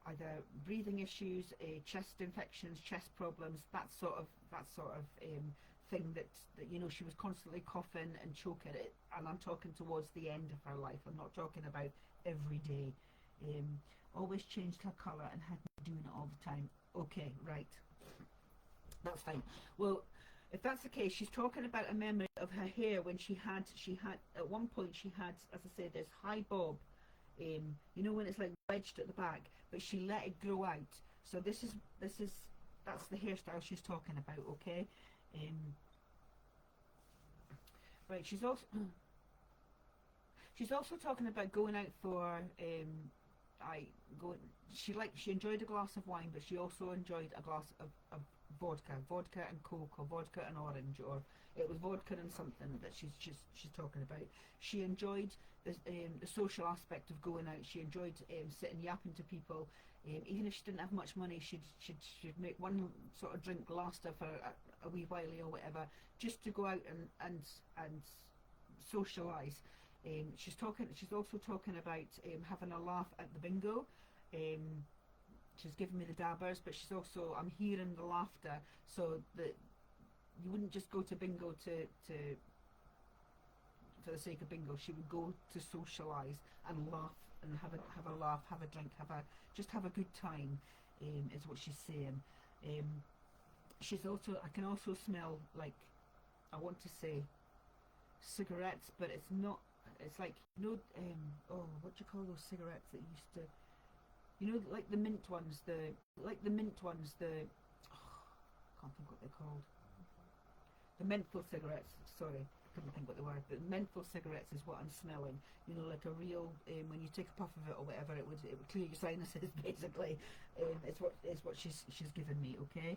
either breathing issues, chest infections, chest problems, that sort of thing that you know, she was constantly coughing and choking it, and I'm talking towards the end of her life. I'm not talking about every day. Always changed her colour and had me doing it all the time. Okay, right, that's fine. Well, if that's the case, she's talking about a memory of her hair when she had at one point she had, as I say, this high bob, you know, when it's like wedged at the back, but she let it grow out. So that's the hairstyle she's talking about. Okay, right. She's also talking about going out for I go. She enjoyed a glass of wine, but she also enjoyed a glass of vodka and Coke, or vodka and orange, or it was vodka and something that she's talking about. She enjoyed the social aspect of going out. She enjoyed sitting yapping to people. Even if she didn't have much money, she'd make one sort of drink last her for a wee while or whatever, just to go out and socialise. She's also talking about having a laugh at the bingo. She's giving me the dabbers, but she's also, I'm hearing the laughter, so that you wouldn't just go to bingo to for the sake of bingo. She would go to socialise and laugh and have a laugh, have a drink, just have a good time. Is what she's saying. She's also, I can also smell, like, I want to say cigarettes, but it's not. It's like, you know, oh, what do you call those cigarettes that you used to, you know, like the mint ones, the oh, I can't think what they're called. The menthol cigarettes. Sorry, I couldn't think what they were. But menthol cigarettes is what I'm smelling. You know, like a real, when you take a puff of it or whatever, it would clear your sinuses basically. It's what she's given me. Okay.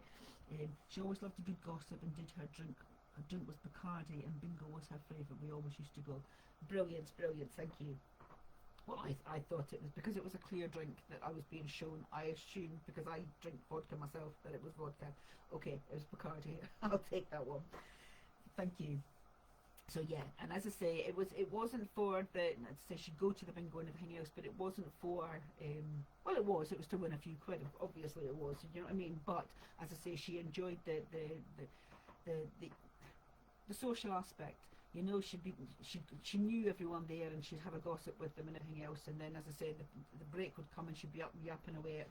She always loved a good gossip and did her drink. Her drink was Bacardi, and bingo was her favourite. We always used to go. Brilliant, thank you. Well, I thought it was because it was a clear drink that I was being shown. I assumed, because I drink vodka myself, that it was vodka. Okay, it was Bacardi. I'll take that one. Thank you. So yeah, and as I say, it wasn't for the, let's say, she'd go to the bingo and everything else, but it wasn't for well, it was to win a few quid. Obviously it was, you know what I mean. But as I say, she enjoyed the social aspect. You know, she knew everyone there, and she'd have a gossip with them and everything else. And then, as I said, the break would come and she'd be up yapping away at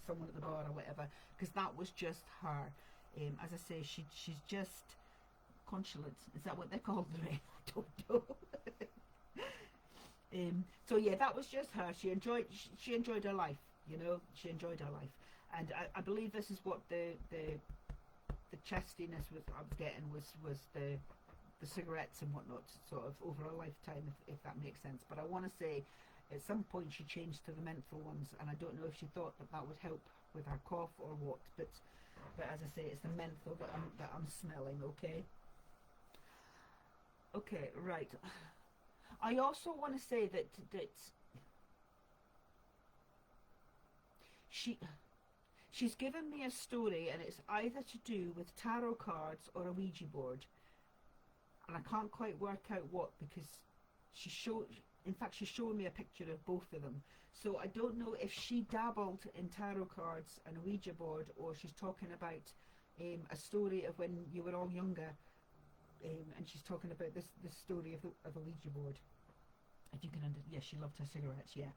someone at the bar or whatever, because that was just her. As I say, she's just consulate. Is that what they're called? I don't know. So yeah, that was just her. She enjoyed her life. You know, she enjoyed her life, and I believe this is what the chestiness I was getting was the cigarettes and whatnot, sort of over a lifetime, if that makes sense. But I want to say, at some point she changed to the menthol ones, and I don't know if she thought that would help with her cough or what. But as I say, it's the menthol that I'm smelling. Okay. Okay, right. I also want to say that she's given me a story, and it's either to do with tarot cards or a Ouija board, and I can't quite work out what, because she's showing me a picture of both of them. So I don't know if she dabbled in tarot cards and a Ouija board, or she's talking about a story of when you were all younger, and she's talking about this story of a Ouija board. If you can yes, she loved her cigarettes, yeah.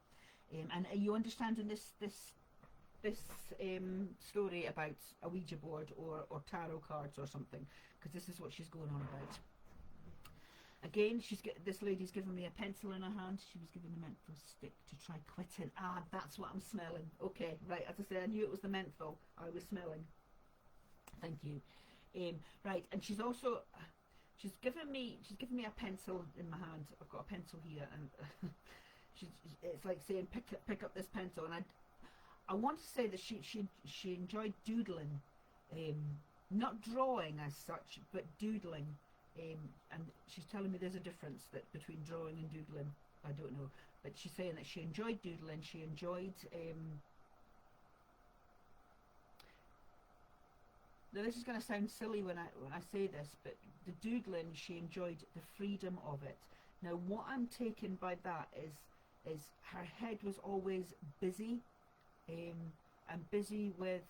And are you understanding this story about a Ouija board or tarot cards or something? Because this is what she's going on about. Again, this lady's given me a pencil in her hand. She was given the menthol stick to try quitting. Ah, that's what I'm smelling. Okay, right. As I said, I knew it was the menthol I was smelling. Thank you. Right, and she's given me a pencil in my hand. I've got a pencil here, and it's like saying pick up this pencil. And I want to say that she enjoyed doodling. not drawing as such, but doodling. And she's telling me there's a difference that between drawing and doodling. I don't know, but she's saying that she enjoyed doodling. She enjoyed. Now this is going to sound silly when I say this, but the doodling, she enjoyed the freedom of it. Now what I'm taken by that is her head was always busy, and busy with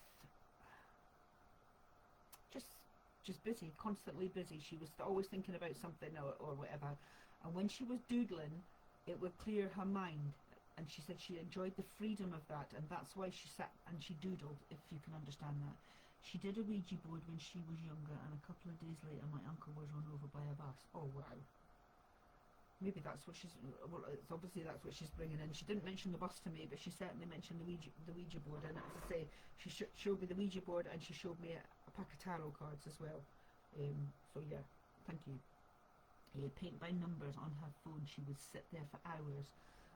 just busy, constantly busy. She was always thinking about something or whatever. And when she was doodling, it would clear her mind. And she said she enjoyed the freedom of that, and that's why she sat and she doodled, if you can understand that. She did a Ouija board when she was younger, and a couple of days later my uncle was run over by a bus. Oh wow. Maybe that's what she's, well, it's obviously that's what she's bringing in. She didn't mention the bus to me, but she certainly mentioned the Ouija board. And as I say, she showed me the Ouija board, and she showed me a pack of tarot cards as well. So yeah, thank you. Paint by numbers on her phone. She would sit there for hours.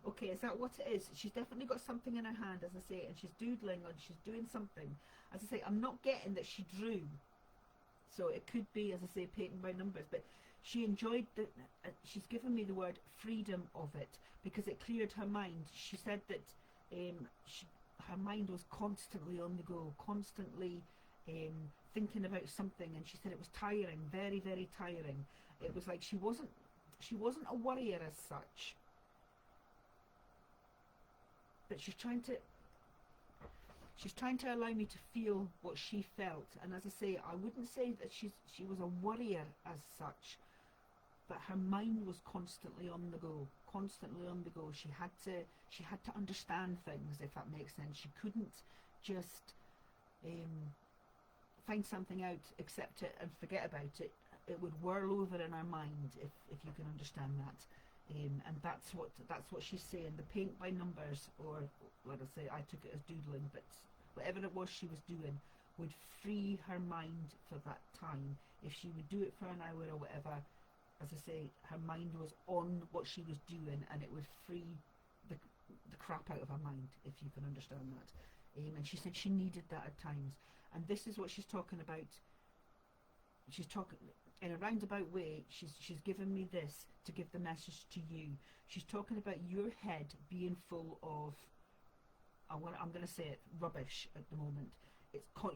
Okay, is that what it is? She's definitely got something in her hand, as I say, and she's doodling, and she's doing something. As I say, I'm not getting that she drew. So it could be, as I say, painting by numbers, but she enjoyed the, she's given me the word freedom of it, because it cleared her mind. She said that her mind was constantly on the go, constantly thinking about something, and she said it was tiring, very, very tiring. It was like she wasn't a worrier as such, but she's trying to allow me to feel what she felt. And as I say, I wouldn't say that she was a worrier as such, but her mind was constantly on the go, constantly on the go. She had to understand things, if that makes sense. She couldn't just find something out, accept it and forget about it. It would whirl over in her mind, if you can understand that. And that's what she's saying. The paint by numbers, or like I say, I took it as doodling, but whatever it was she was doing would free her mind for that time. If she would do it for an hour or whatever, as I say, her mind was on what she was doing, and it would free the crap out of her mind, if you can understand that. And she said she needed that at times. And this is what she's talking about. She's talking in a roundabout way. She's given me this to give the message to you. She's talking about your head being full of, I'm going to say it, rubbish at the moment.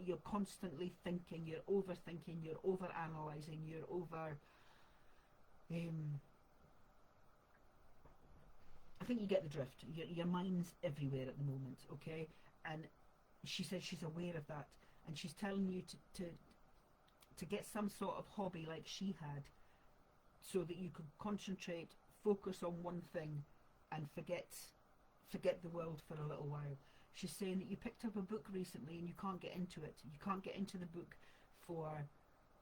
You're constantly thinking, you're overthinking, you're over-analysing, you're over... I think you get the drift. Your mind's everywhere at the moment, okay? And she says she's aware of that, and she's telling you to get some sort of hobby like she had, so that you could concentrate, focus on one thing, and forget the world for a little while. She's saying that you picked up a book recently and you can't get into it. You can't get into the book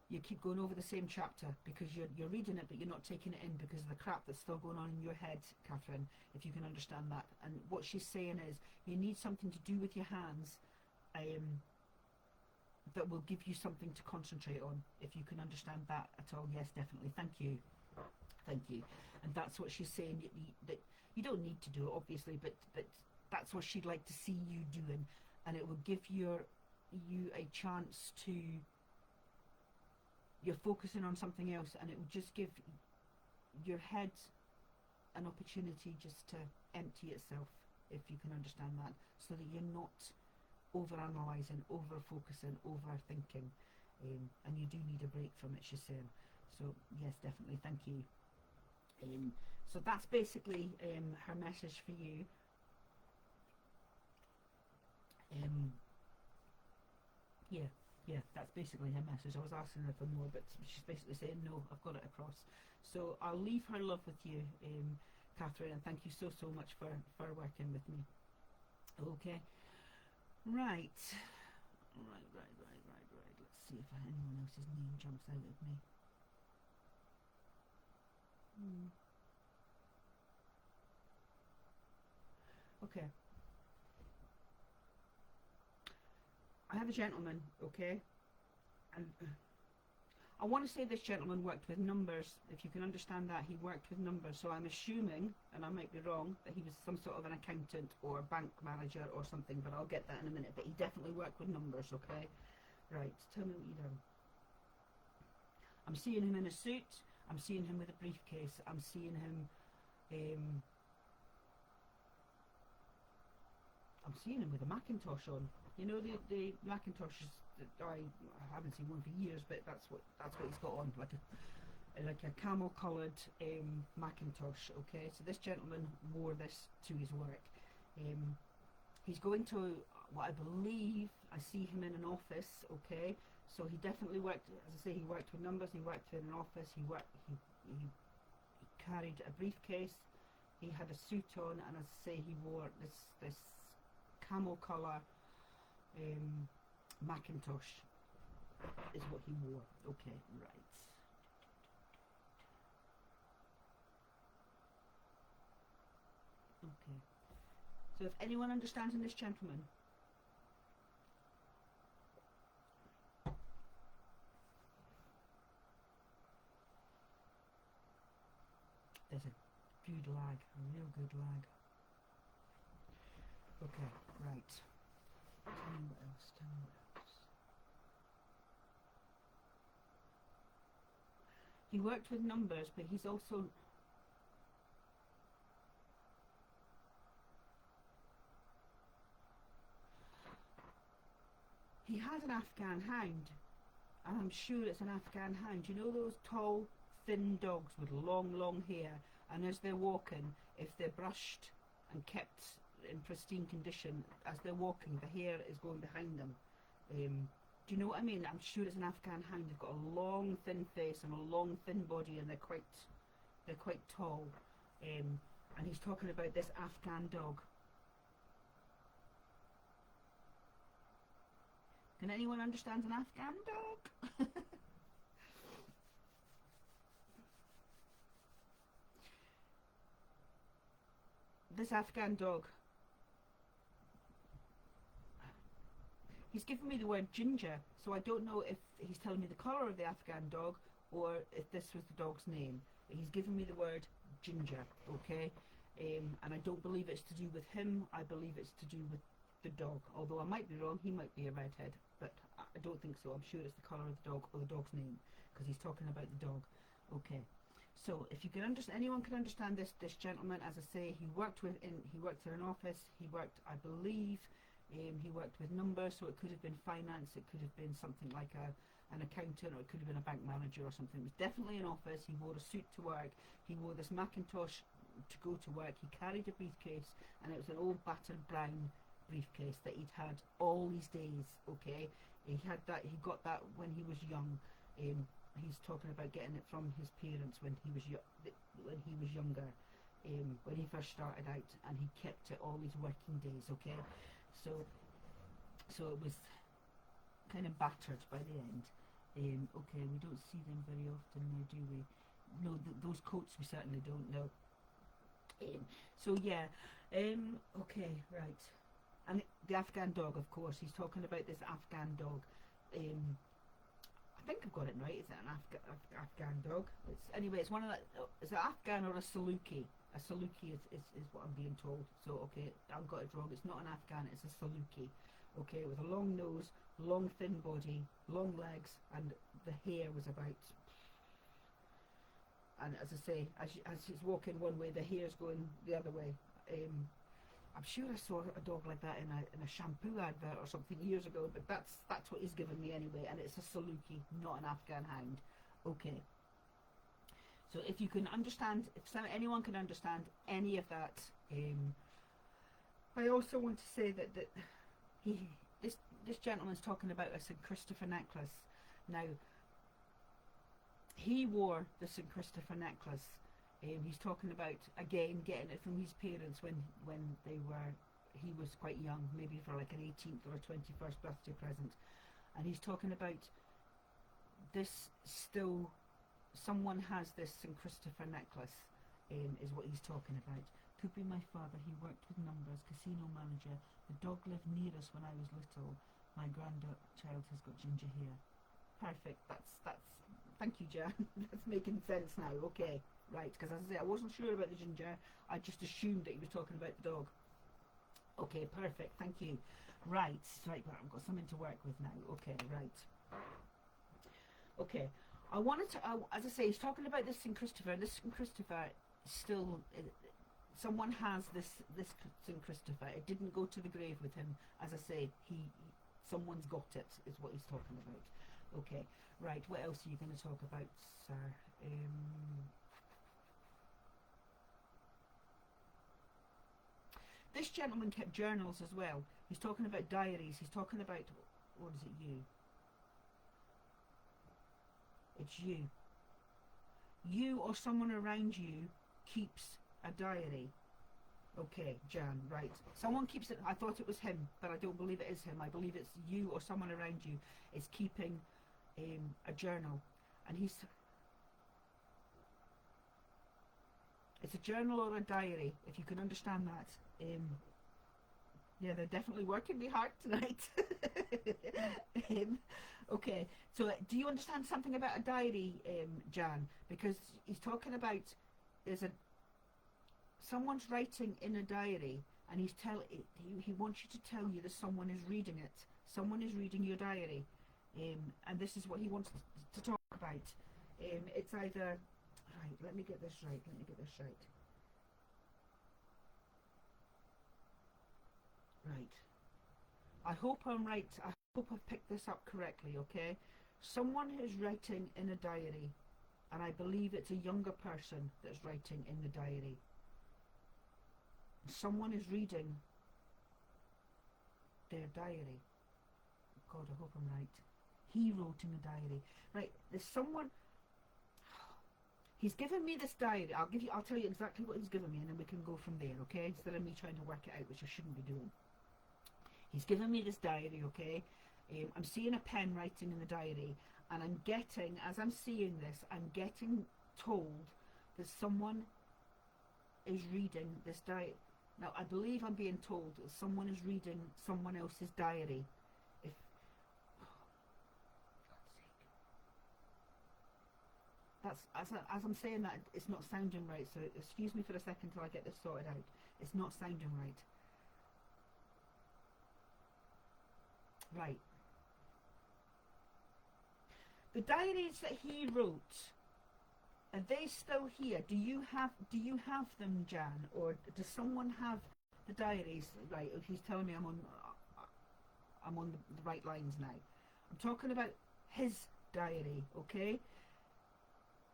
you keep going over the same chapter because you're reading it, but you're not taking it in because of the crap that's still going on in your head, Catherine, if you can understand that. And what she's saying is you need something to do with your hands that will give you something to concentrate on, if you can understand that at all. Yes, definitely. Thank you. Thank you. And that's what she's saying, that you don't need to do it, obviously, but that's what she'd like to see you doing, and it will give you a chance to... You're focusing on something else, and it will just give your head an opportunity just to empty itself, if you can understand that, so that you're not over-analysing, over-focusing, overthinking, and you do need a break from it, she's saying. So yes, definitely, thank you. So that's basically her message for you. Yeah, that's basically her message. I was asking her for more, but she's basically saying, no, I've got it across. So I'll leave her love with you, Catherine, and thank you so much for working with me. Okay. Right. Let's see if anyone else's name jumps out at me. Okay. I have a gentleman, okay, and I want to say this gentleman worked with numbers, if you can understand that. He worked with numbers, so I'm assuming, and I might be wrong, that he was some sort of an accountant or a bank manager or something, but I'll get that in a minute. But he definitely worked with numbers, okay? Right, tell me what you done. I'm seeing him in a suit. I'm seeing him with a briefcase. I'm seeing him. I'm seeing him with a Macintosh on. You know the Macintoshes. I haven't seen one for years, but that's what he's got on, like a camel coloured Macintosh. Okay, so this gentleman wore this to his work. He's going to what I believe, I see him in an office. Okay, so he definitely worked, as I say, he worked with numbers. He worked in an office. He carried a briefcase. He had a suit on, and as I say, he wore this camel colour Macintosh is what he wore. Okay, right. Okay. So if anyone understands in this gentleman, there's a good lag, a real good lag. Okay, right. Tell me what else, tell me what else. He worked with numbers, but he's also... He had an Afghan hound, and I'm sure it's an Afghan hound. You know those tall, thin dogs with long hair, and as they're walking, if they're brushed and kept in pristine condition, as they're walking, the hair is going behind them. Do you know what I mean? I'm sure it's an Afghan hound. They've got a long, thin face and a long, thin body, and they're quite tall. And he's talking about this Afghan dog. Can anyone understand an Afghan dog? This Afghan dog. He's given me the word ginger, so I don't know if he's telling me the colour of the Afghan dog or if this was the dog's name. He's given me the word ginger, okay? And I don't believe it's to do with him. I believe it's to do with the dog. Although I might be wrong, he might be a redhead, but I don't think so. I'm sure it's the colour of the dog or the dog's name, because he's talking about the dog. Okay. So if you can understand, anyone can understand this gentleman. As I say, he worked in an office. He worked, I believe, he worked with numbers, so it could have been finance, it could have been something like an accountant, or it could have been a bank manager or something. It was definitely an office. He wore a suit to work. He wore this Macintosh to go to work. He carried a briefcase, and it was an old battered brown briefcase that he'd had all these days. Okay, he got that when he was young. He's talking about getting it from his parents when he was younger, when he first started out, and he kept it all his working days. Okay, so it was kind of battered by the end. Okay, we don't see them very often now, do we? No, those coats we certainly don't know. So yeah, okay, right. And the Afghan dog, of course, he's talking about this Afghan dog. I think I've got it right. Is it an Afghan dog? Anyway, it's one of that. Is it Afghan or a Saluki? A Saluki is what I'm being told. So okay, I've got it wrong. It's not an Afghan. It's a Saluki. Okay, with a long nose, long thin body, long legs, and the hair was about. And as I say, as he's walking one way, the hair's going the other way. I'm sure I saw a dog like that in a shampoo advert or something years ago, but that's what he's given me anyway, and it's a Saluki, not an Afghan hound. Okay. So if you can understand, anyone can understand any of that, I also want to say that this gentleman's talking about a St. Christopher necklace. Now, he wore the St. Christopher necklace. He's talking about, again, getting it from his parents when he was quite young, maybe for like an 18th or a 21st birthday present. And he's talking about this still, someone has this St. Christopher necklace, is what he's talking about. Could be my father. He worked with numbers, casino manager. The dog lived near us when I was little. My grandchild has got ginger hair. Perfect. That's. Thank you, Jan. That's making sense now. Okay, right. Because as I say, I wasn't sure about the ginger. I just assumed that he was talking about the dog. Okay, perfect. Thank you. Right. Right. I've got something to work with now. Okay. Right. Okay. I wanted to, as I say, he's talking about this St. Christopher. This St. Christopher still, someone has this St. Christopher. It didn't go to the grave with him. As I say, someone's got it, is what he's talking about. Okay, right, what else are you going to talk about, sir? This gentleman kept journals as well. He's talking about diaries. He's talking about, what is it, you? It's you. You or someone around you keeps a diary. Okay, Jan, right. Someone keeps it. I thought it was him, but I don't believe it is him. I believe it's you or someone around you is keeping a journal. And it's a journal or a diary, if you can understand that. Yeah, they're definitely working me hard tonight. Okay, so do you understand something about a diary, Jan? Because he's talking about there's someone's writing in a diary, and he wants you to tell you that someone is reading it. Someone is reading your diary, and this is what he wants to talk about. It's either right. Let me get this right. Right. I hope I'm right. I hope I've picked this up correctly, okay? Someone is writing in a diary, and I believe it's a younger person that's writing in the diary. Someone is reading their diary. God, I hope I'm right. He wrote in the diary. Right, there's someone. He's given me this diary. I'll tell you exactly what he's given me, and then we can go from there, okay? Instead of me trying to work it out, which I shouldn't be doing. He's given me this diary, okay? I'm seeing a pen writing in the diary, and as I'm seeing this, I'm getting told that someone is reading this diary. Now, I believe I'm being told that someone is reading someone else's diary. If, that's as I'm saying that, it's not sounding right. So excuse me for a second till I get this sorted out. It's not sounding right. Right. The diaries that he wrote, are they still here? Do you have them, Jan, or does someone have the diaries? Right. He's telling me I'm on the right lines now. I'm talking about his diary, okay?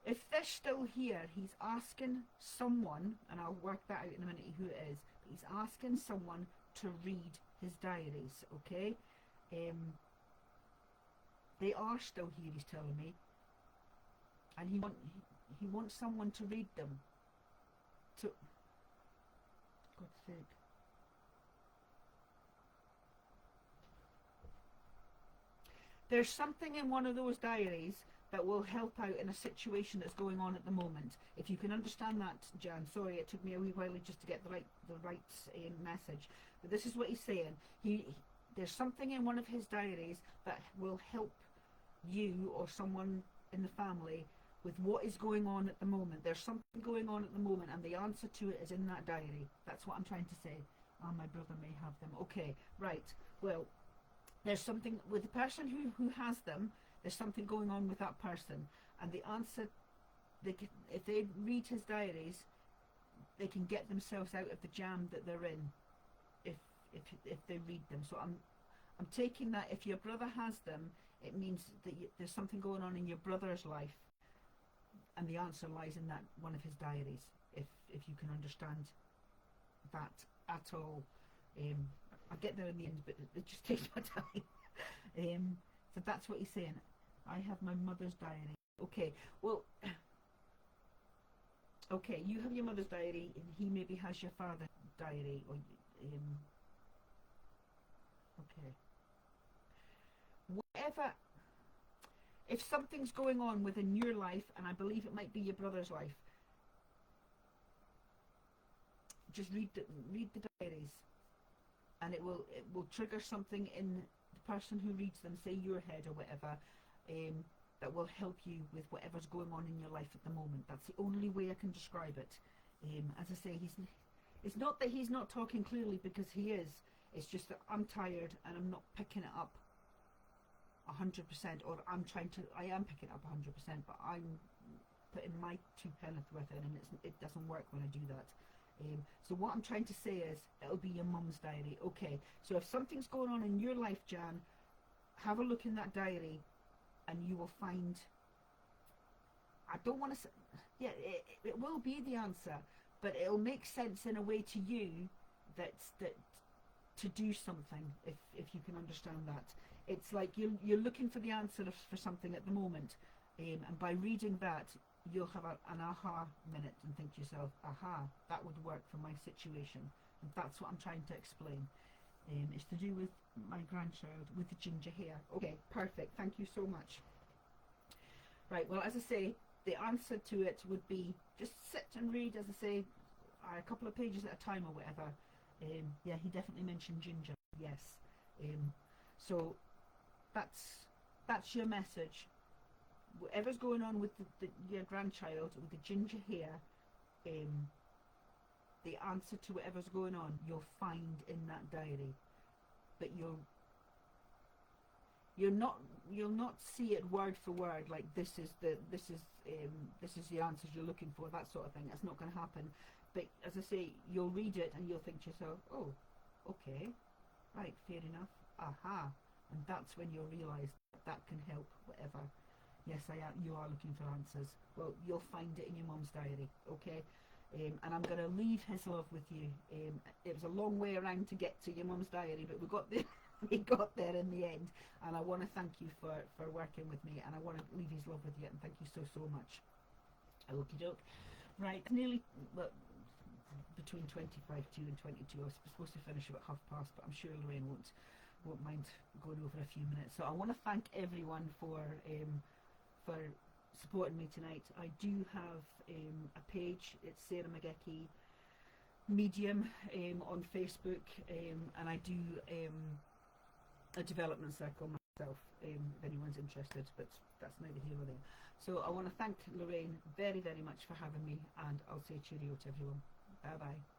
If they're still here, he's asking someone, and I'll work that out in a minute who it is, but he's asking someone to read his diaries, okay? They are still here, he's telling me, and he wants someone to read them. To God's sake. There's something in one of those diaries that will help out in a situation that's going on at the moment. If you can understand that, Jan. Sorry, it took me a wee while just to get the right message. But this is what he's saying. There's something in one of his diaries that will help you or someone in the family with what is going on at the moment. There's something going on at the moment, and the answer to it is in that diary. That's what I'm trying to say. My brother may have them. Okay, right. Well, there's something with the person who has them. There's something going on with that person, and the answer, if they read his diaries, they can get themselves out of the jam that they're in. If they read them. So I'm taking that if your brother has them, it means that there's something going on in your brother's life, and the answer lies in that one of his diaries. If you can understand that at all. I'll get there in the end, but it just takes my time. So that's what he's saying. I have my mother's diary. Okay, well, okay, you have your mother's diary, and he maybe has your father's diary, or okay. Whatever, if something's going on within your life, and I believe it might be your brother's life, just read the diaries, and it will trigger something in the person who reads them, say your head or whatever, that will help you with whatever's going on in your life at the moment. That's the only way I can describe it. As I say, it's not that he's not talking clearly, because he is. It's just that I'm tired and I'm not picking it up 100%, or I am picking up 100%, but I'm putting my 2 pence worth in, and it doesn't work when I do that. So what I'm trying to say is, it'll be your mum's diary. Okay, so if something's going on in your life, Jan, have a look in that diary, and you will find, I don't want to say, yeah, it will be the answer, but it'll make sense in a way to you that to do something, if you can understand that. It's like you're looking for the answer for something at the moment, and by reading that, you'll have an aha minute and think to yourself, aha, that would work for my situation. And that's what I'm trying to explain. It's to do with my grandchild with the ginger hair. Okay, perfect, thank you so much. Right, well, as I say, the answer to it would be just sit and read, as I say, a couple of pages at a time or whatever. Yeah, he definitely mentioned ginger, yes. So that's your message. Whatever's going on with your grandchild with the ginger hair, the answer to whatever's going on you'll find in that diary, but you'll not see it word for word, like this is the answers you're looking for, that sort of thing. It's not going to happen. But as I say, you'll read it and you'll think to yourself, oh, okay, right, fair enough, aha, and that's when you'll realise that can help whatever. Yes, you are looking for answers. Well, you'll find it in your mum's diary, okay? And I'm going to leave his love with you. It was a long way around to get to your mum's diary, but we got there. We got there in the end. And I want to thank you for working with me, and I want to leave his love with you, and thank you so much. Okie doke. Right, nearly, well, between 25 to and 22. I was supposed to finish about 30, but I'm sure Lorraine won't mind going over a few minutes. So I want to thank everyone for supporting me tonight. I do have a page. It's Sarah McGeeckie Medium on Facebook, and I do a development circle myself, if anyone's interested, but that's neither here nor there. So I want to thank Lorraine very much for having me, and I'll say cheerio to everyone. Bye bye.